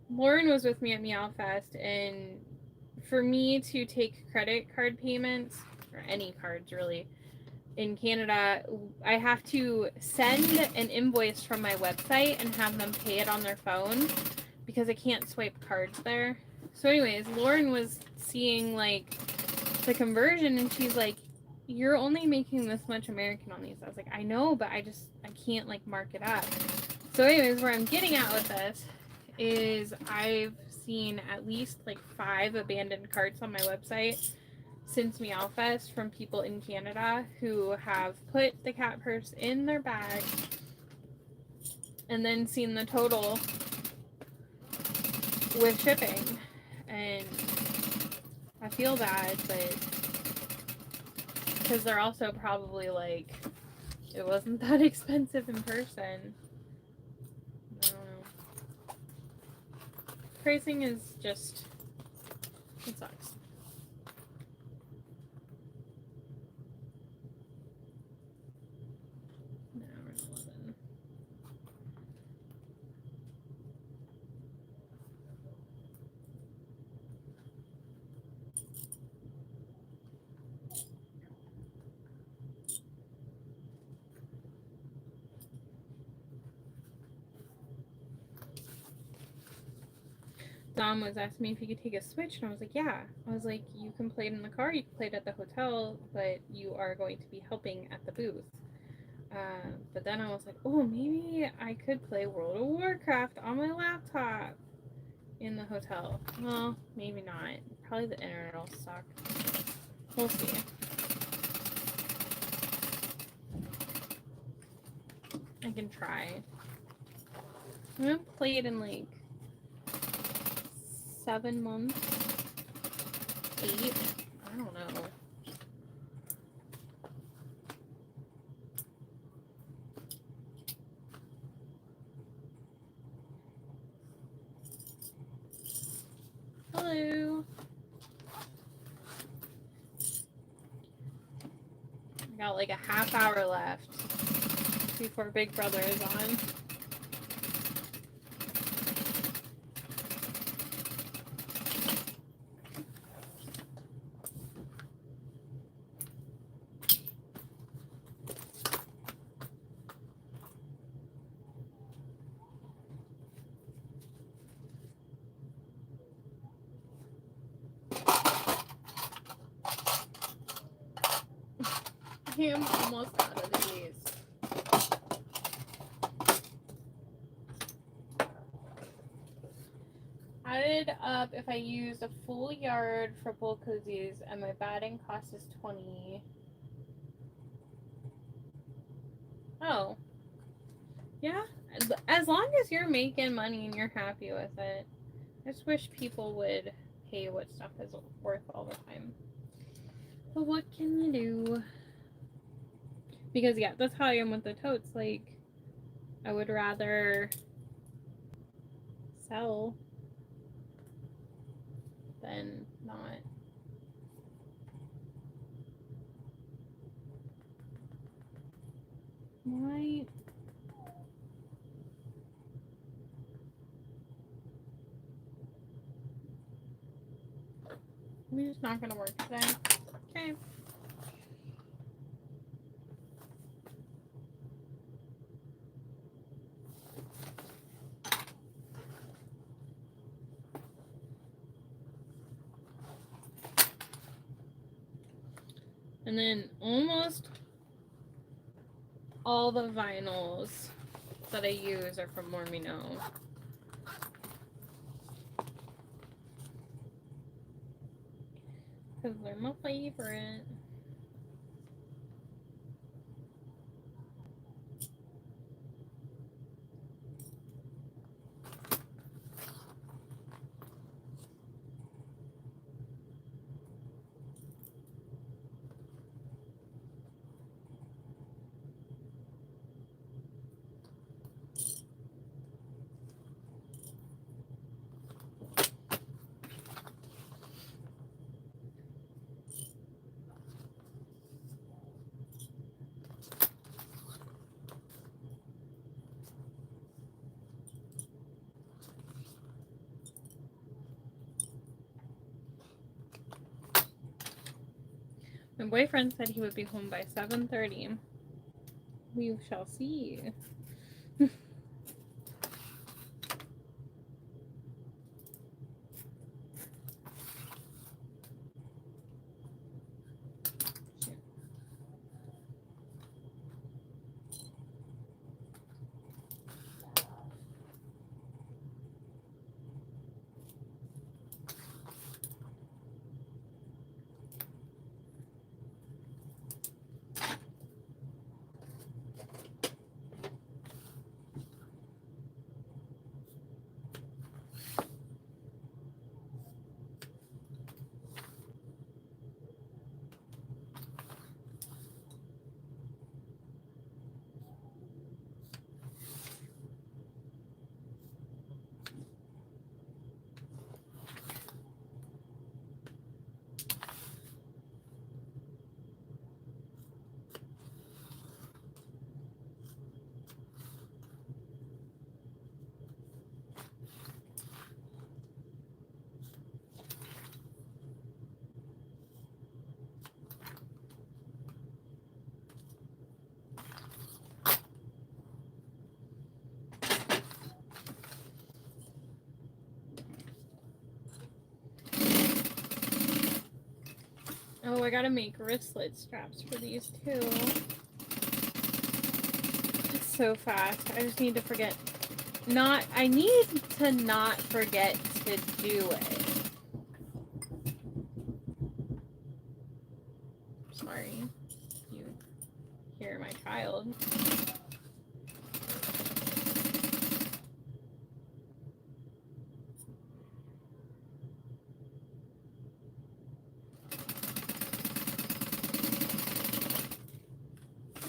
Speaker 1: Lauren was with me at Meowfest, and for me to take credit card payments, or any cards really, in Canada, I have to send an invoice from my website and have them pay it on their phone because I can't swipe cards there. So anyways, Lauren was seeing like the conversion and she's like, you're only making this much American on these. I was like, I know, but I can't like mark it up. So anyways, where I'm getting at with this is I've seen at least like 5 abandoned carts on my website since Meowfest from people in Canada who have put the cat purse in their bag and then seen the total with shipping. And I feel bad, but because they're also probably like, it wasn't that expensive in person. I don't know. Pricing is just, it sucks. No, we're at 11. Dom was asking me if he could take a Switch, and I was like, yeah. I was like, you can play it in the car, you can play it at the hotel, but you are going to be helping at the booth. But then I was like, oh, maybe I could play World of Warcraft on my laptop in the hotel. Well, maybe not. Probably the internet will suck. We'll see. I can try. I haven't played in like 7 months. 8? I don't know. Hello. I got like a half hour left before Big Brother is on. Okay, I'm almost out of these. Added up, if I used a full yard for both cozies and my batting cost is 20. Oh. Yeah, as long as you're making money and you're happy with it. I just wish people would pay what stuff is worth all the time. But what can you do? Because yeah, that's how I am with the totes. Like, I would rather sell than not. Why? We're just not gonna work today. Okay. And then almost all the vinyls that I use are from Mormino. Because they're my favorite. My boyfriend said he would be home by 7:30. We shall see. Oh, I gotta make wristlet straps for these too. It's so fast. I just need to forget. I need to not forget to do it. Sorry. You hear my child.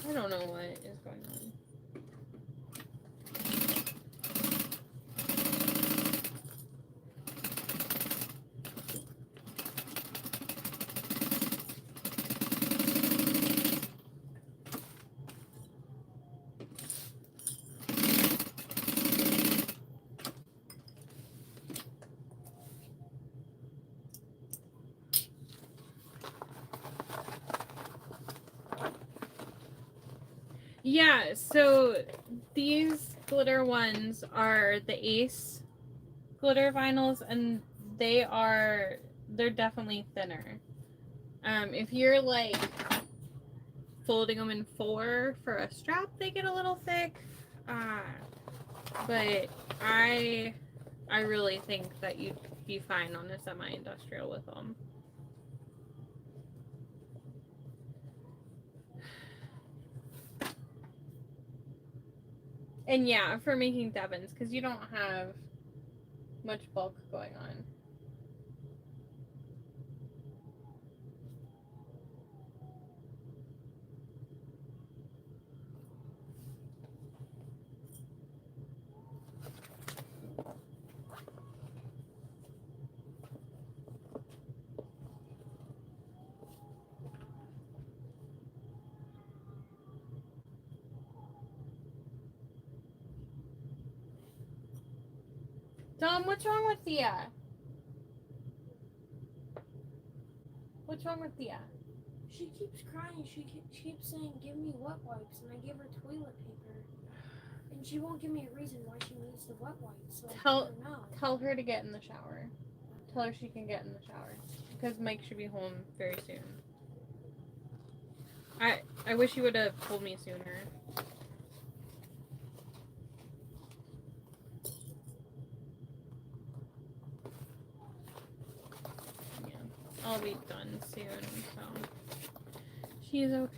Speaker 1: I don't know what is going on. Yeah, so these glitter ones are the Ace glitter vinyls, and they're definitely thinner. If you're like folding them in 4 for a strap, they get a little thick. But I really think that you'd be fine on a semi-industrial with them. And yeah, for making Devons, because you don't have much bulk going on. Dom, what's wrong with Thea? What's wrong with Thea?
Speaker 2: She keeps crying. She keeps saying, give me wet wipes, and I give her toilet paper. And she won't give me a reason why she needs the wet wipes. So
Speaker 1: Tell her to get in the shower. Tell her she can get in the shower. Because Mike should be home very soon. I wish you would have told me sooner. Yeah, I'll be done soon, so she's okay.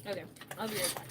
Speaker 1: Okay, I'll be right back.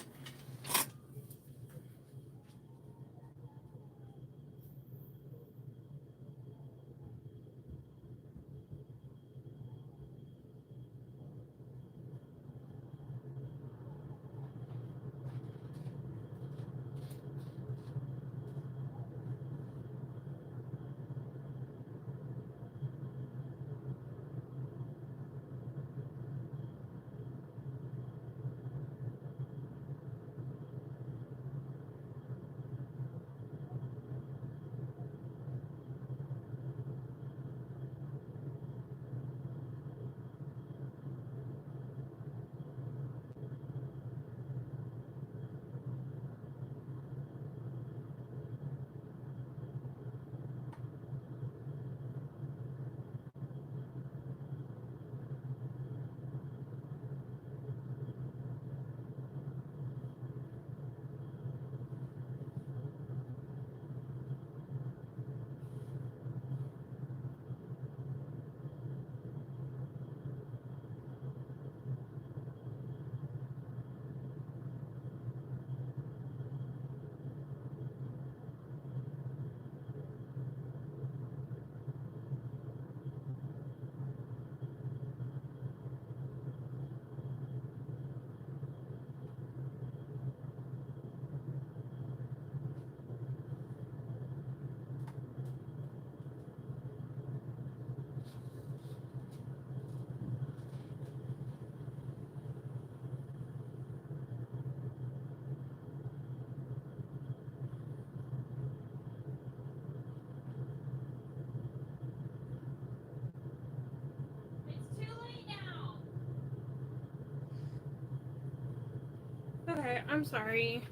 Speaker 1: Okay, I'm sorry.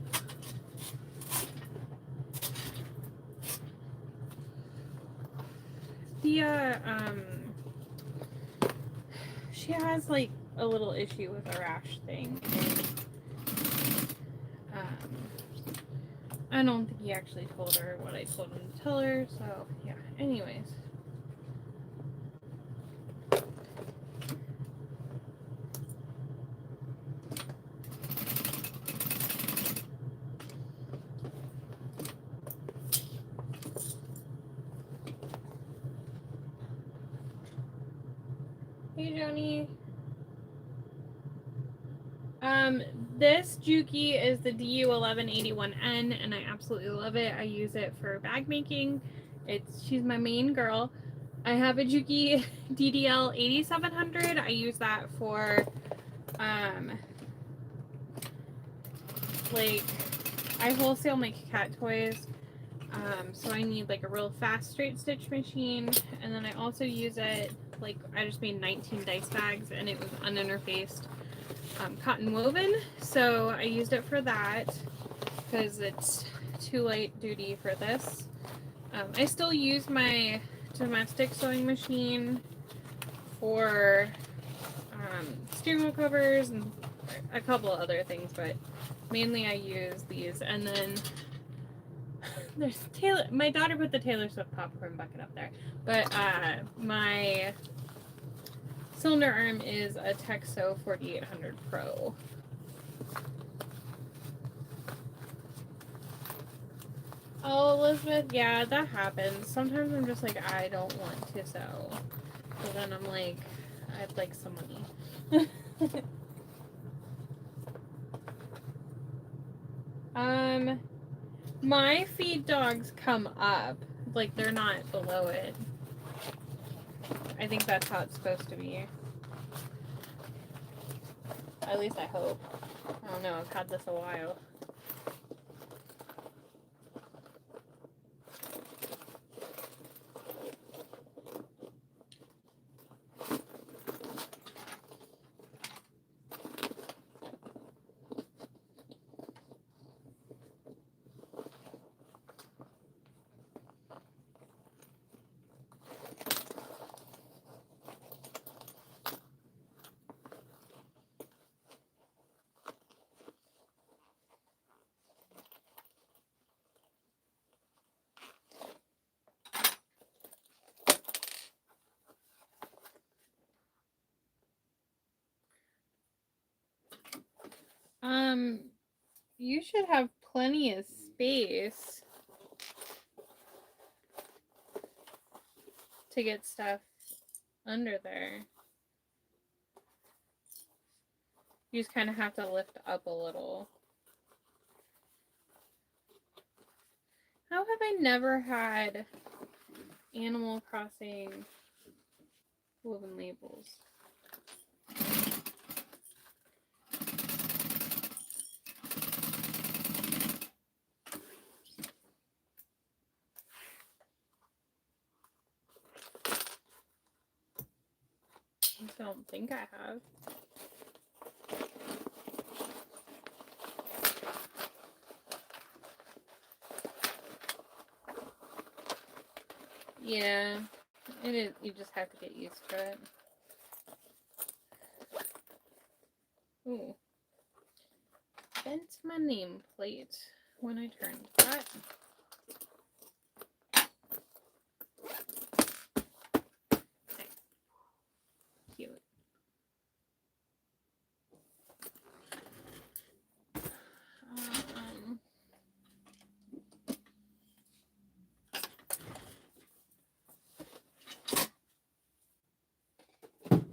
Speaker 1: Thea, she has like a little issue with a rash thing. I don't think he actually told her what I told him to tell her, so yeah, anyways. Hey, Joni. This Juki is the DU1181N, and I absolutely love it. I use it for bag making. She's my main girl. I have a Juki DDL8700. I use that for, like, I wholesale make cat toys, So I need like a real fast straight stitch machine, and then I also use it, like I just made 19 dice bags and it was uninterfaced cotton woven, so I used it for that because it's too light duty for this. I still use my domestic sewing machine for steering wheel covers and a couple of other things, but mainly I use these. And then there's Taylor. My daughter put the Taylor Swift popcorn bucket up there, but my cylinder arm is a Texo 4800 Pro. Oh, Elizabeth, yeah, that happens. Sometimes I'm just like, I don't want to sew. But then I'm like, I'd like some money. My feed dogs come up. Like, they're not below it. I think that's how it's supposed to be. At least I hope. I don't know, I've had this a while. You should have plenty of space to get stuff under there. You just kind of have to lift up a little. How have I never had Animal Crossing woven labels? I don't think I have. Yeah, it is. You just have to get used to it. Ooh. Bent my nameplate when I turned that. Okay. Cute.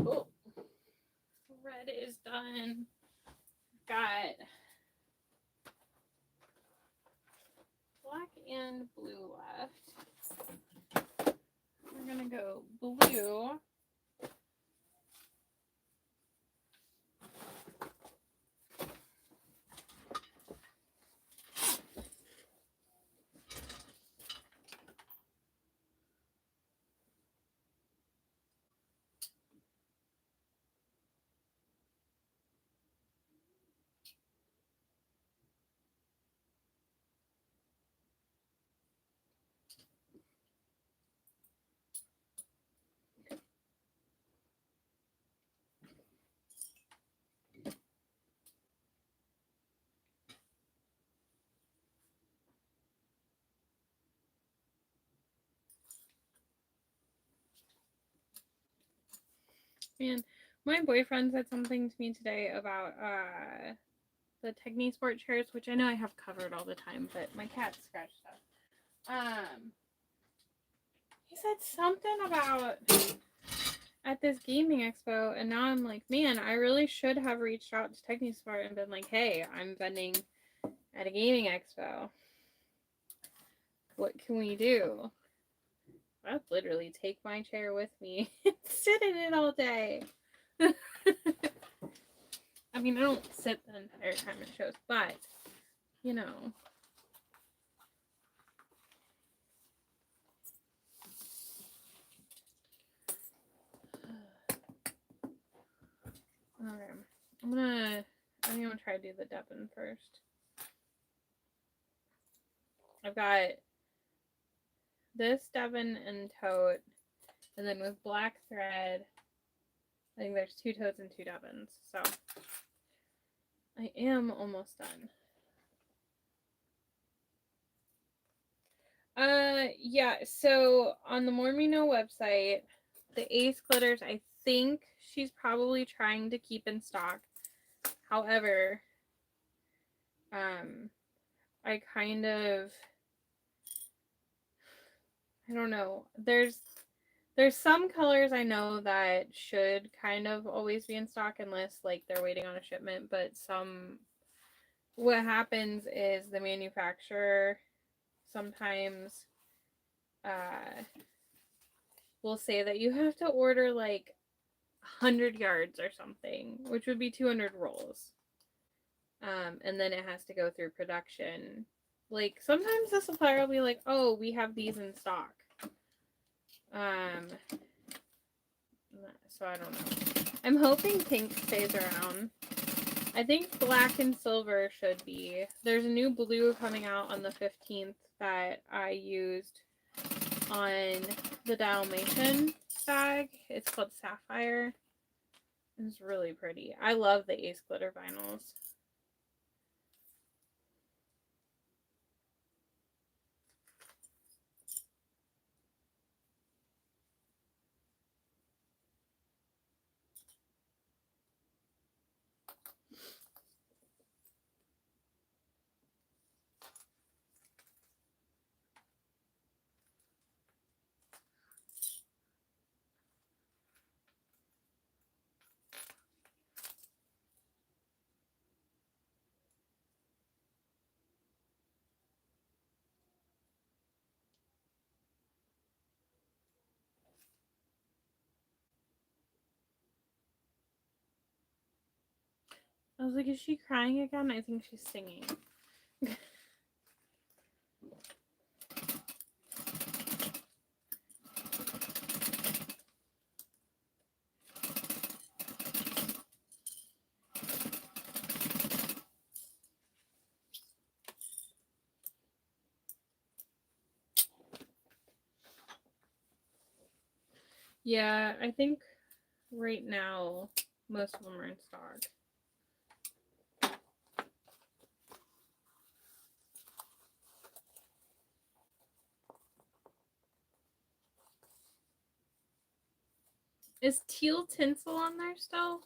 Speaker 1: Oh, red is done. Got black and blue left. We're gonna go blue. And my boyfriend said something to me today about the Techni Sport chairs, which I know I have covered all the time, but my cat scratched stuff. He said something about at this gaming expo, and now I'm like, man, I really should have reached out to Techni Sport and been like, hey, I'm vending at a gaming expo. What can we do? I'd literally take my chair with me and sit in it all day. I mean, I don't sit the entire time it shows, but, you know. Okay. I think I'm gonna try to do the Devon first. I've got this Devon and Tote, and then with black thread, I think there's 2 Totes and 2 Devons. So I am almost done. Yeah, so on the More Me Know website, the Ace glitters, I think she's probably trying to keep in stock. However, I kind of, I don't know. There's some colors I know that should kind of always be in stock unless like they're waiting on a shipment, but some, what happens is the manufacturer sometimes will say that you have to order like 100 yards or something, which would be 200 rolls. And then it has to go through production. Like sometimes the supplier will be like, "Oh, we have these in stock." So I don't know. I'm hoping pink stays around. I think black and silver should be. There's a new blue coming out on the 15th that I used on the Dalmatian bag. It's called Sapphire. It's really pretty. I love the Ace glitter vinyls. I was like, is she crying again? I think she's singing. Yeah, I think right now most of them are in stock. Is teal tinsel on there still?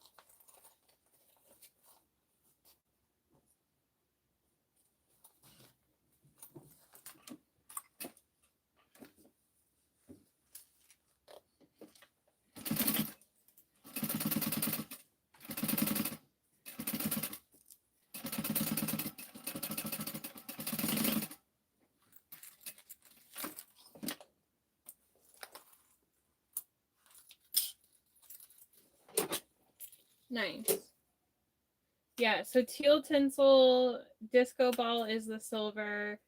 Speaker 1: Nice. Yeah, so teal tinsel, disco ball is the silver,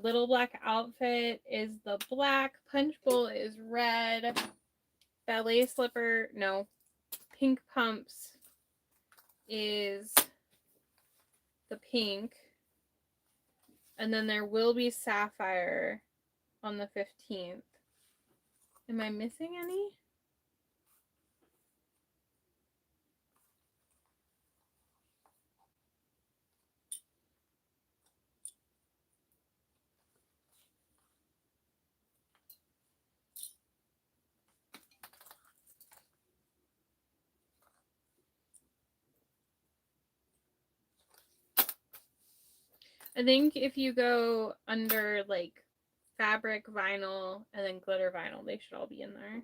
Speaker 1: little black outfit is the black, punch bowl is red, ballet slipper, no, pink pumps is the pink, and then there will be sapphire on the 15th. Am I missing any? I think if you go under like fabric vinyl and then glitter vinyl, they should all be in there.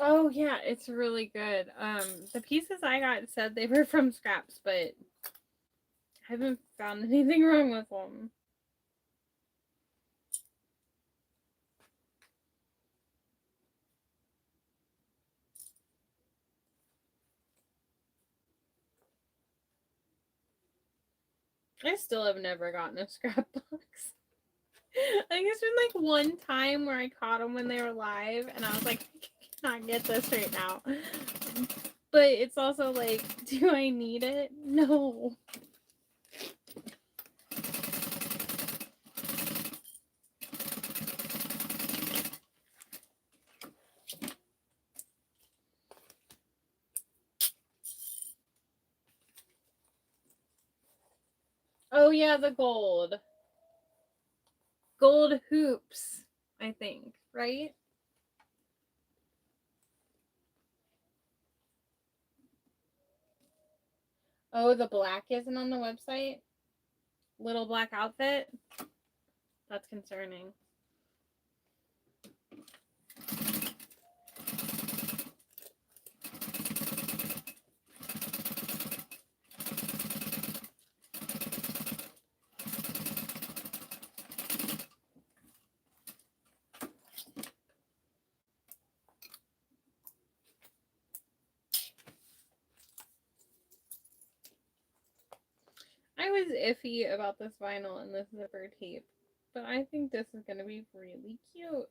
Speaker 1: Oh yeah, it's really good. The pieces I got said they were from scraps, but I haven't found anything wrong with them. I still have never gotten a scrap box. I think it's been like one time where I caught them when they were live, and I was like, I cannot get this right now. But it's also like, do I need it? No. Oh yeah, the gold. Gold hoops, I think, right? Oh, the black isn't on the website? Little black outfit? That's concerning. I was iffy about this vinyl and this zipper tape, but I think this is going to be really cute.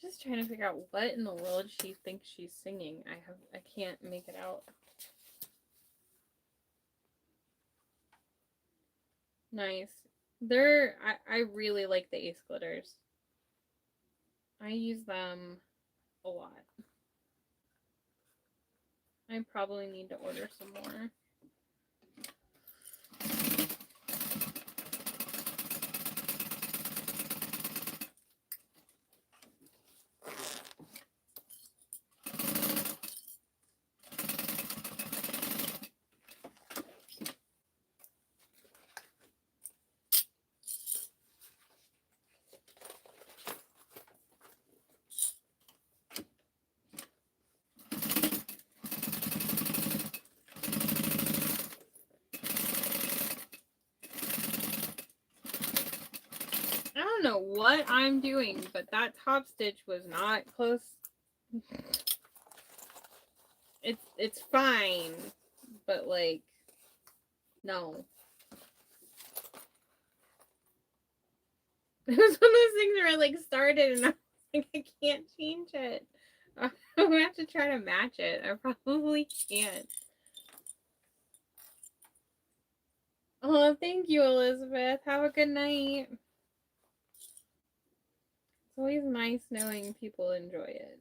Speaker 1: Just trying to figure out what in the world she thinks she's singing. I can't make it out. Nice. I really like the Ace glitters. I use them a lot. I probably need to order some more. I don't know what I'm doing, but that top stitch was not close. It's fine, but like, no. It was one of those things where I like started and I was like, I can't change it. I'm gonna have to try to match it. I probably can't. Oh, thank you, Elizabeth. Have a good night. It's always nice knowing people enjoy it.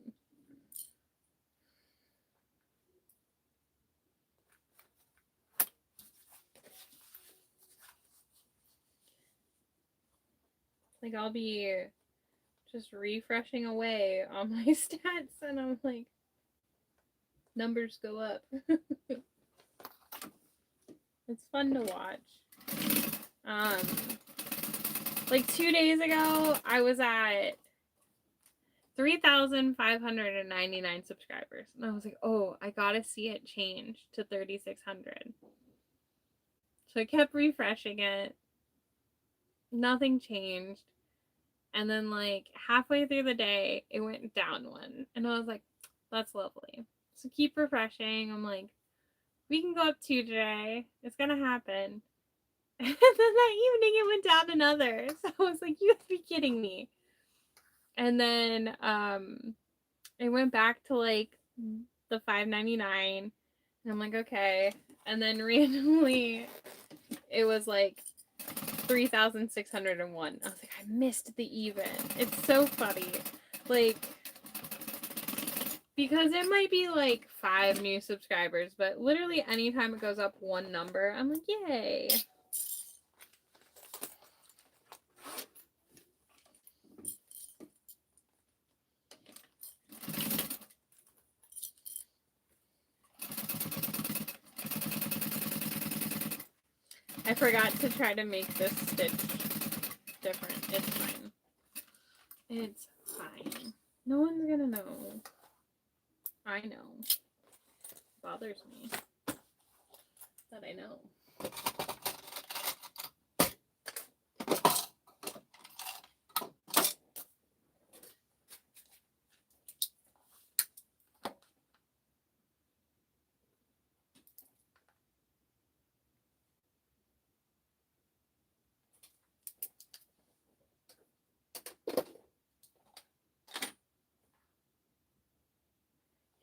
Speaker 1: Like, I'll be just refreshing away on my stats, and I'm like, numbers go up. It's fun to watch. Like 2 days ago, I was at 3,599 subscribers. And I was like, oh, I gotta see it change to 3,600. So I kept refreshing it. Nothing changed. And then, like, halfway through the day, it went down one. And I was like, that's lovely. So keep refreshing. I'm like, we can go up 2 today. It's gonna happen. And then that evening, it went down another. So I was like, you have to be kidding me. And then it went back to like the 599, and I'm like, okay. And then randomly it was like 3,601. I was like, I missed the even. It's so funny. Like, because it might be like 5 new subscribers, but literally anytime it goes up one number, I'm like, yay. I forgot to try to make this stitch different. It's fine. It's fine. No one's gonna know. I know. It bothers me that I know.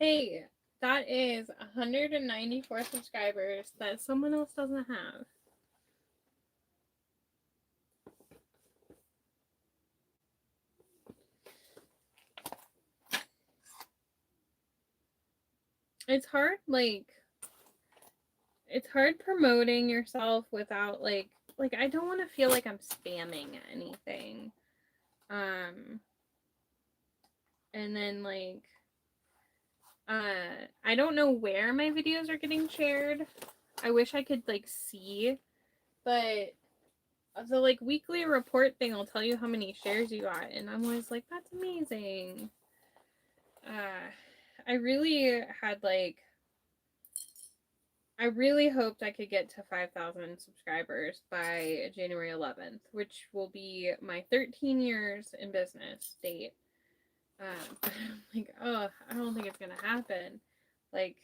Speaker 1: Hey, that is 194 subscribers that someone else doesn't have. It's hard, it's hard promoting yourself without, like, I don't want to feel like I'm spamming anything. And then, I don't know where my videos are getting shared. I wish I could, see, but the, weekly report thing will tell you how many shares you got, and I'm always like, that's amazing. I really had, I really hoped I could get to 5,000 subscribers by January 11th, which will be my 13 years in business date. But I'm like, oh, I don't think it's gonna happen. I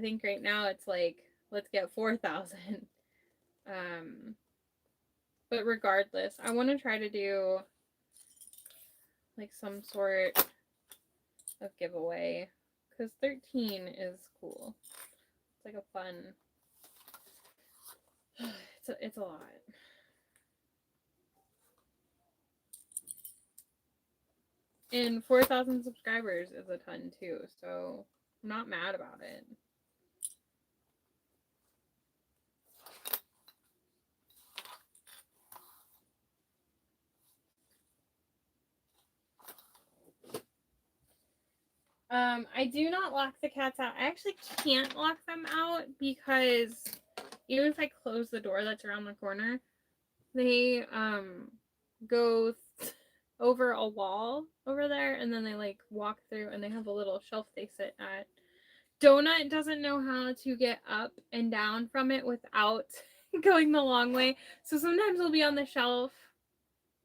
Speaker 1: think right now it's let's get 4,000. But regardless, I want to try to do some sort of giveaway because 13 is cool. It's a fun. It's a lot. And 4,000 subscribers is a ton too, so I'm not mad about it. I do not lock the cats out. I actually can't lock them out because even if I close the door that's around the corner, they go over a wall over there, and then they walk through, and they have a little shelf they sit at. Donut doesn't know how to get up and down from it without going the long way, so sometimes he'll be on the shelf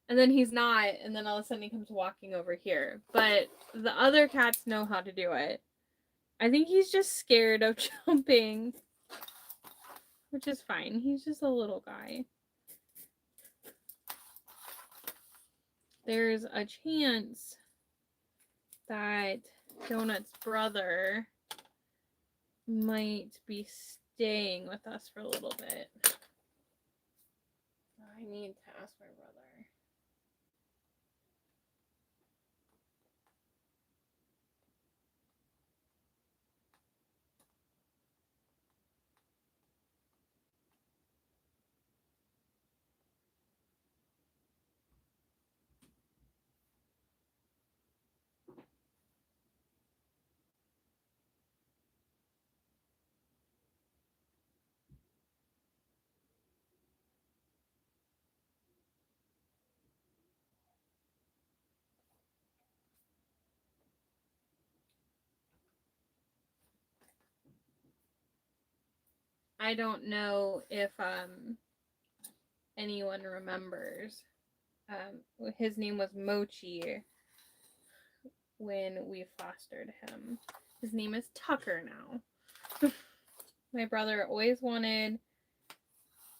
Speaker 1: and then he's not, and then all of a sudden he comes walking over here. But the other cats know how to do it. I think he's just scared of jumping, which is fine. He's just a little guy. There's a chance that Donut's brother might be staying with us for a little bit. I need to ask my brother. I don't know if anyone remembers. His name was Mochi when we fostered him. His name is Tucker now. My brother always wanted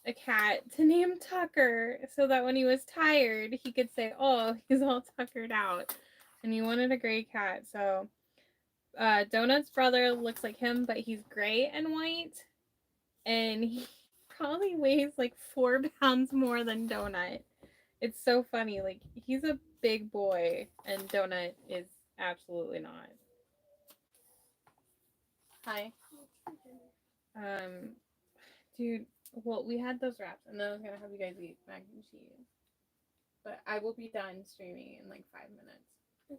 Speaker 1: a cat to name Tucker so that when he was tired, he could say, oh, he's all tuckered out. And he wanted a gray cat. So Donut's brother looks like him, but he's gray and white. And he probably weighs 4 pounds more than Donut. It's so funny. He's a big boy, and Donut is absolutely not. Hi. Dude, well, we had those wraps, and then I was gonna have you guys eat mac and cheese. But I will be done streaming in 5 minutes. Okay.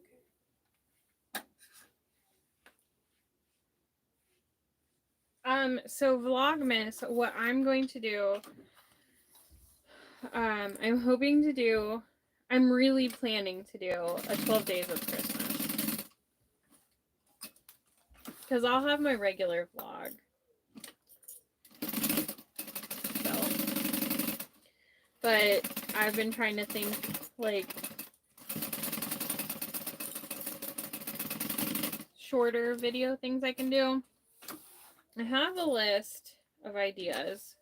Speaker 1: So Vlogmas, what I'm going to do, I'm hoping to do, I'm really planning to do a 12 Days of Christmas. Because I'll have my regular vlog. So, but I've been trying to think, like, shorter video things I can do. I have a list of ideas.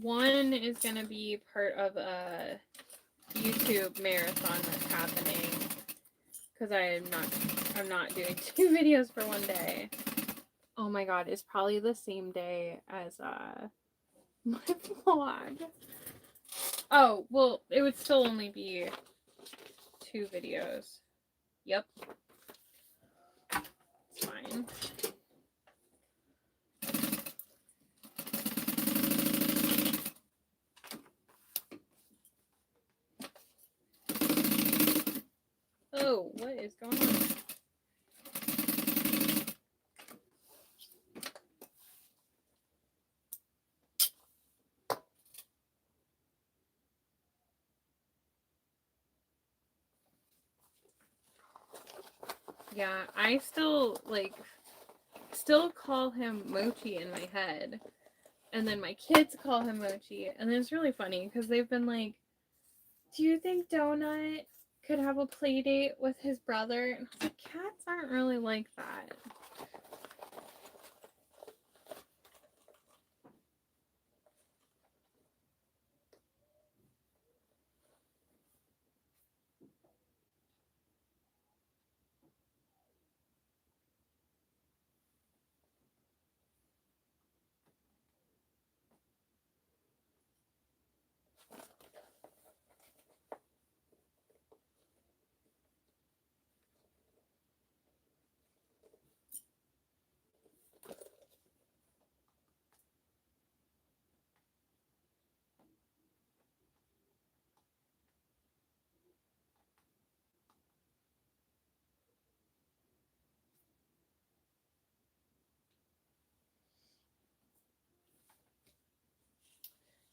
Speaker 1: One is going to be part of a YouTube marathon that's happening because I'm not doing 2 videos for one day. Oh my god, it's probably the same day as my vlog. Oh, well, it would still only be 2 videos. Yep. It's fine. Oh, what is going on? Yeah, I still call him Mochi in my head. And then my kids call him Mochi. And it's really funny because they've been like, do you think Donut could have a play date with his brother? And I was like, cats aren't really like that.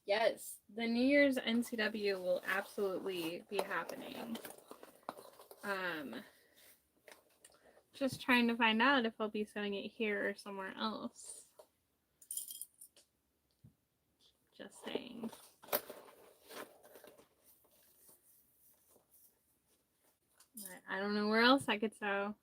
Speaker 1: Yes, the New Year's NCW will absolutely be happening. Just trying to find out if I'll be sewing it here or somewhere else. Just saying. I don't know where else I could sew.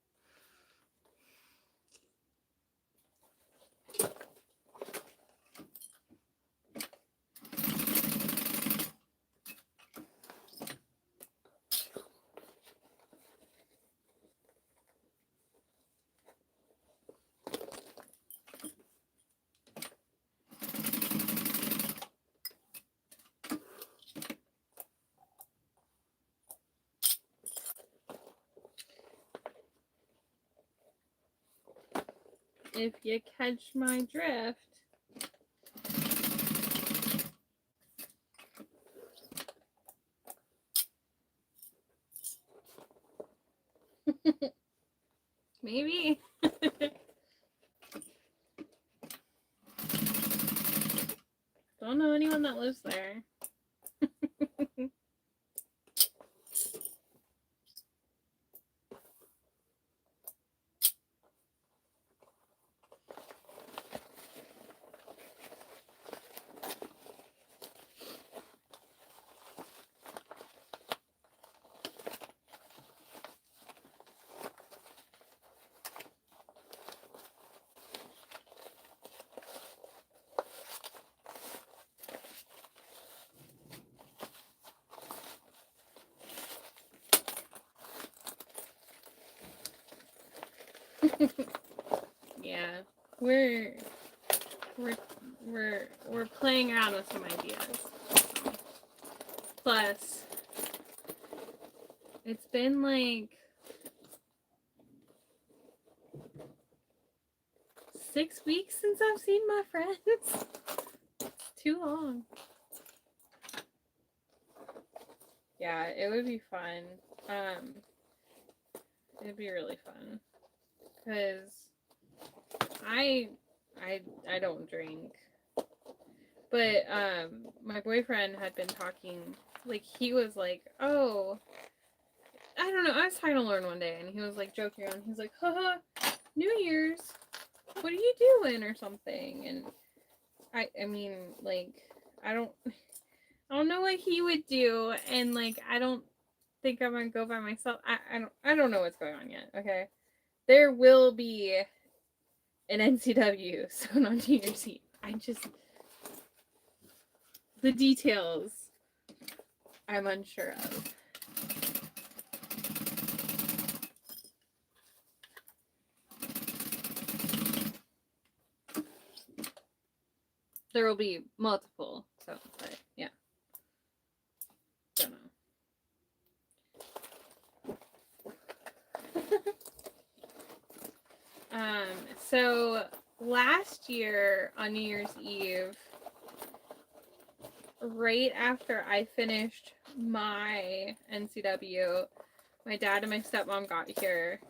Speaker 1: If you catch my drift. Maybe. Don't know anyone that lives there. Yeah, we're playing around with some ideas. Plus, it's been like 6 weeks since I've seen my friends. It's too long. Yeah, it would be fun. It'd be really fun. Cause I don't drink. But my boyfriend had been talking, like he was like, "Oh, I don't know." I was talking to Lauren one day, and he was like joking around. He's like, "Haha, New Year's, what are you doing?" or something. And I mean, like, I don't know what he would do, and like, I don't think I'm gonna go by myself. I don't know what's going on yet. Okay, there will be an NCW soon on New Year's Eve. The details I'm unsure of. There will be multiple, so, but yeah. Don't know. So last year on New Year's Eve, right after I finished my NCW, my dad and my stepmom got here,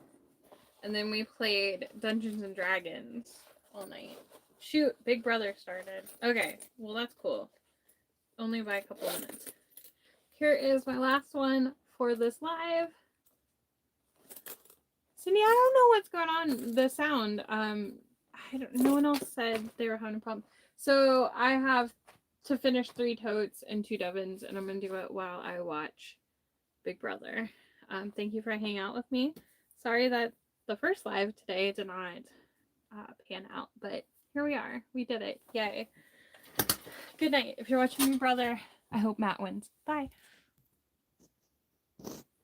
Speaker 1: and then we played Dungeons and Dragons all night. Shoot, Big Brother started. Okay, well that's cool. Only by a couple of minutes. Here is my last one for this live. Cindy, I don't know what's going on. The sound. No one else said they were having a problem. So I have to finish 3 totes and 2 Devons, and I'm gonna do it while I watch Big Brother. Thank you for hanging out with me. Sorry that the first live today did not pan out, but here we are. We did it. Yay. Good night. If you're watching Big Brother, I hope Matt wins. Bye.